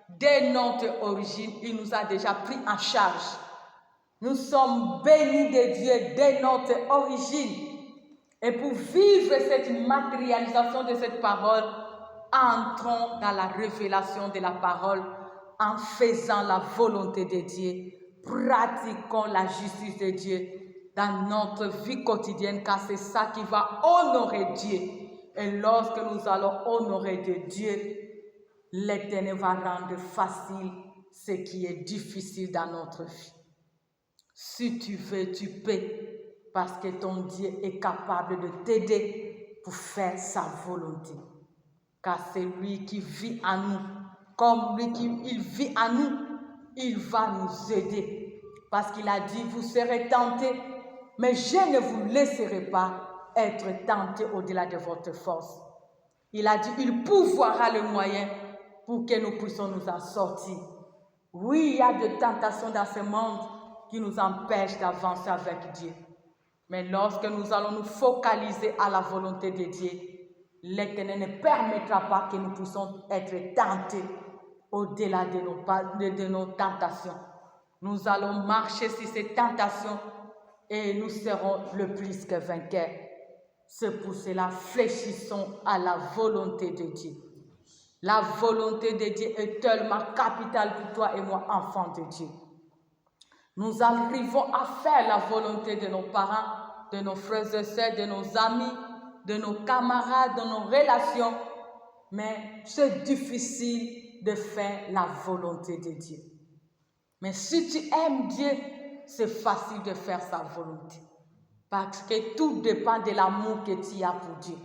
dès notre origine, il nous a déjà pris en charge. Nous sommes bénis de Dieu dès notre origine. Et pour vivre cette matérialisation de cette parole, entrons dans la révélation de la parole en faisant la volonté de Dieu. Pratiquons la justice de Dieu dans notre vie quotidienne, car c'est ça qui va honorer Dieu. Et lorsque nous allons honorer de Dieu, l'Éternel va rendre facile ce qui est difficile dans notre vie. Si tu veux, tu peux, parce que ton Dieu est capable de t'aider pour faire sa volonté. Car c'est lui qui vit en nous. Comme lui il vit en nous, il va nous aider. Parce qu'il a dit, vous serez tentés, mais je ne vous laisserai pas être tentés au-delà de votre force. Il a dit, il pourvoira le moyen pour que nous puissions nous en sortir. Oui, il y a des tentations dans ce monde qui nous empêchent d'avancer avec Dieu. Mais lorsque nous allons nous focaliser à la volonté de Dieu, l'Éternel ne permettra pas que nous puissions être tentés au-delà de nos tentations. Nous allons marcher sur ces tentations et nous serons le plus que vainqueurs. C'est pour cela, fléchissons à la volonté de Dieu. La volonté de Dieu est tellement capitale pour toi et moi, enfants de Dieu. Nous arrivons à faire la volonté de nos parents, de nos frères et sœurs, de nos amis, de nos camarades, de nos relations. Mais c'est difficile de faire la volonté de Dieu. Mais si tu aimes Dieu, c'est facile de faire sa volonté. Parce que tout dépend de l'amour que tu as pour Dieu.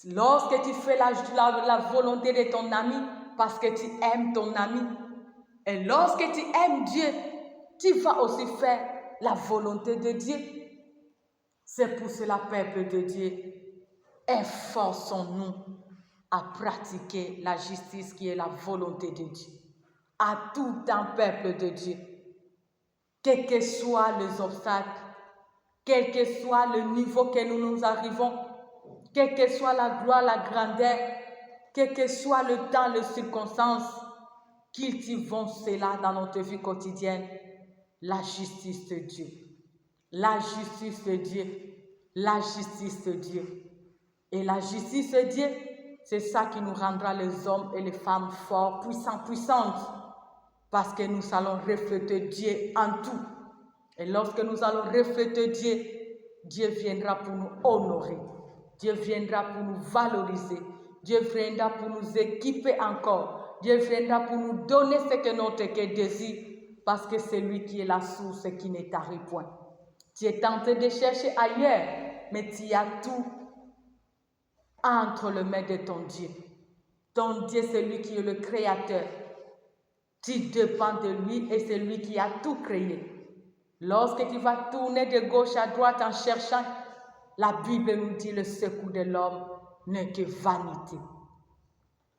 Lorsque tu fais la volonté de ton ami, parce que tu aimes ton ami, et lorsque tu aimes Dieu, tu vas aussi faire la volonté de Dieu. C'est pour cela, peuple de Dieu, efforçons-nous à pratiquer la justice qui est la volonté de Dieu. À tout un peuple de Dieu, quels que soient les obstacles, quel que soit le niveau que nous arrivons, quelle que soit la gloire, la grandeur, quel que soit le temps, les circonstances, cultivons cela dans notre vie quotidienne, la justice de Dieu. La justice de Dieu. La justice de Dieu. Et la justice de Dieu, c'est ça qui nous rendra les hommes et les femmes forts, puissants, puissantes, parce que nous allons refléter Dieu en tout. Et lorsque nous allons refléter Dieu, Dieu viendra pour nous honorer. Dieu viendra pour nous valoriser. Dieu viendra pour nous équiper encore. Dieu viendra pour nous donner ce que notre cœur désire, parce que c'est lui qui est la source et qui ne tarit point. Tu es tenté de chercher ailleurs, mais tu as tout entre les mains de ton Dieu. Ton Dieu, c'est lui qui est le créateur. Tu dépends de lui et c'est lui qui a tout créé. Lorsque tu vas tourner de gauche à droite en cherchant, la Bible nous dit le secours de l'homme n'est que vanité.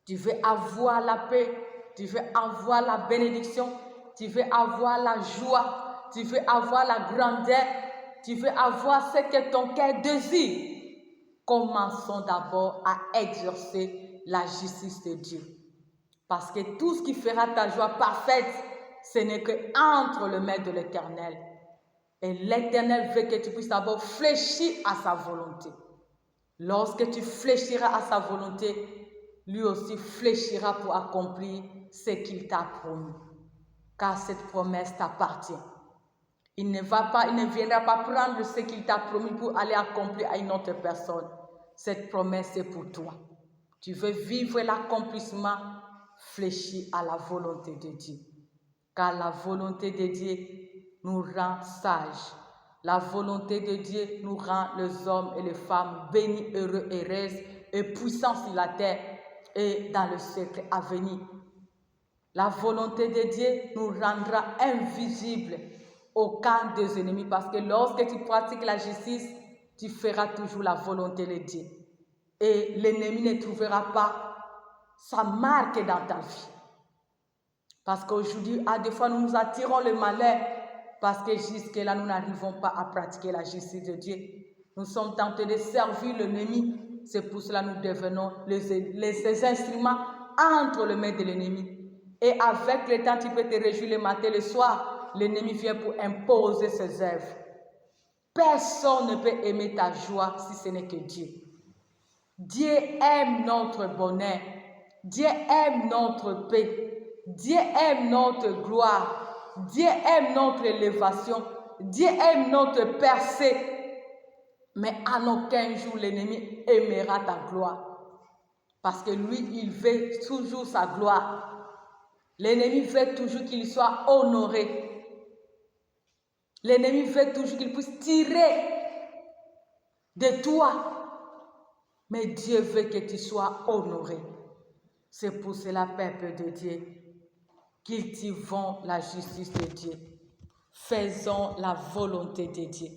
Tu veux avoir la paix, tu veux avoir la bénédiction, tu veux avoir la joie, tu veux avoir la grandeur, tu veux avoir ce que ton cœur désire. Commençons d'abord à exercer la justice de Dieu. Parce que tout ce qui fera ta joie parfaite, ce n'est qu'entre les mains de l'Éternel. Et l'Éternel veut que tu puisses d'abord fléchir à sa volonté. Lorsque tu fléchiras à sa volonté, lui aussi fléchira pour accomplir ce qu'il t'a promis. Car cette promesse t'appartient. Il ne viendra pas prendre ce qu'il t'a promis pour aller accomplir à une autre personne. Cette promesse est pour toi. Tu veux vivre l'accomplissement, fléchis à la volonté de Dieu. Car la volonté de Dieu nous rend sages. La volonté de Dieu nous rend les hommes et les femmes bénis, heureux, heureuses et puissants sur la terre et dans le siècle à venir. La volonté de Dieu nous rendra invisibles au camp des ennemis, parce que lorsque tu pratiques la justice, tu feras toujours la volonté de Dieu. Et l'ennemi ne trouvera pas sa marque dans ta vie. Parce qu'aujourd'hui, à des fois, nous nous attirons le malheur parce que jusque-là, nous n'arrivons pas à pratiquer la justice de Dieu. Nous sommes tentés de servir l'ennemi. C'est pour cela que nous devenons les instruments entre les mains de l'ennemi. Et avec le temps, tu peux te réjouir le matin et le soir. L'ennemi vient pour imposer ses œuvres. Personne ne peut aimer ta joie si ce n'est que Dieu. Dieu aime notre bonheur. Dieu aime notre paix. Dieu aime notre gloire. Dieu aime notre élévation. Dieu aime notre percée. Mais en aucun jour l'ennemi aimera ta gloire. Parce que lui, il veut toujours sa gloire. L'ennemi veut toujours qu'il soit honoré. L'ennemi veut toujours qu'il puisse tirer de toi. Mais Dieu veut que tu sois honoré. C'est pour cela, peuple de Dieu, cultivons la justice de Dieu. Faisons la volonté de Dieu.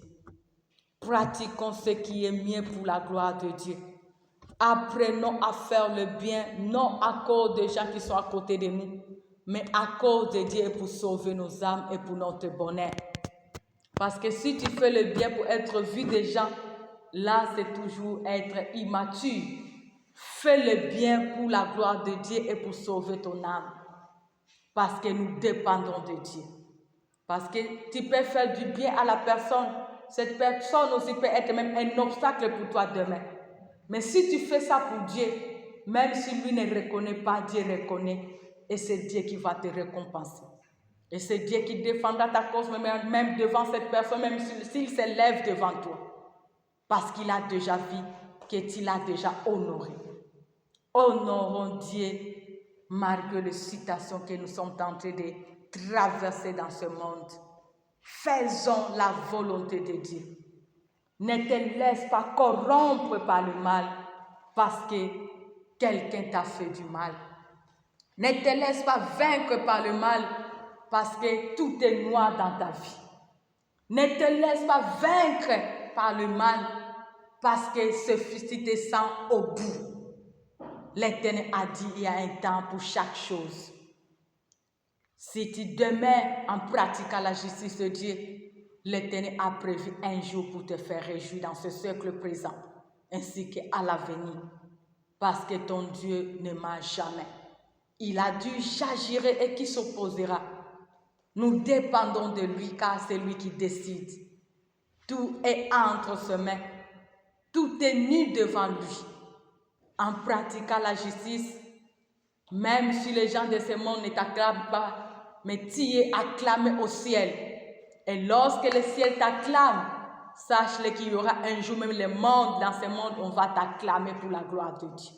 Pratiquons ce qui est mieux pour la gloire de Dieu. Apprenons à faire le bien, non à cause des gens qui sont à côté de nous, mais à cause de Dieu pour sauver nos âmes et pour notre bonheur. Parce que si tu fais le bien pour être vu des gens, là c'est toujours être immature. Fais le bien pour la gloire de Dieu et pour sauver ton âme. Parce que nous dépendons de Dieu. Parce que tu peux faire du bien à la personne. Cette personne aussi peut être même un obstacle pour toi demain. Mais si tu fais ça pour Dieu, même si lui ne reconnaît pas, Dieu reconnaît. Et c'est Dieu qui va te récompenser. Et c'est Dieu qui défendra ta cause même devant cette personne, même s'il s'élève devant toi. Parce qu'il a déjà vu que tu l'as déjà honoré. Honorons Dieu malgré les situations que nous sommes en train de traverser dans ce monde. Faisons la volonté de Dieu. Ne te laisse pas corrompre par le mal parce que quelqu'un t'a fait du mal. Ne te laisse pas vaincre par le mal parce que tout est noir dans ta vie. Ne te laisse pas vaincre par le mal parce que tu te sens au bout. L'Éternel a dit il y a un temps pour chaque chose. Si tu demeures en pratiquant la justice de Dieu, l'Éternel a prévu un jour pour te faire réjouir dans ce siècle présent, ainsi qu'à l'avenir, parce que ton Dieu ne ment jamais. Il a dit j'agirai et qui s'opposera. Nous dépendons de lui car c'est lui qui décide. Tout est entre ses mains. Tout est nu devant lui. En pratiquant la justice, même si les gens de ce monde ne t'acclament pas, mais tu es acclamé au ciel. Et lorsque le ciel t'acclame, sache qu'il y aura un jour même le monde, dans ce monde, on va t'acclamer pour la gloire de Dieu.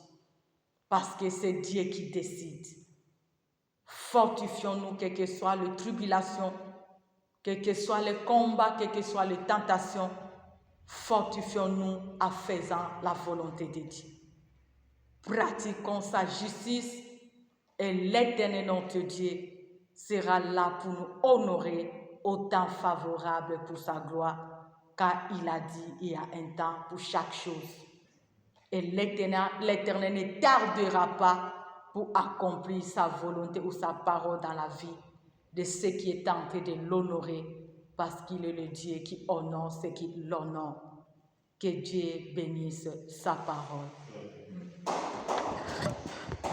Parce que c'est Dieu qui décide. Fortifions-nous, quelles que soient les tribulations, quels que soient les combats, quelles que soient les tentations, fortifions-nous en faisant la volonté de Dieu. Pratiquons sa justice et l'Éternel notre Dieu sera là pour nous honorer au temps favorable pour sa gloire, car il a dit il y a un temps pour chaque chose. Et l'Éternel ne tardera pas pour accomplir sa volonté ou sa parole dans la vie de ceux qui est tenté de l'honorer, parce qu'il est le Dieu qui honore ceux qui l'honorent. Que Dieu bénisse sa parole.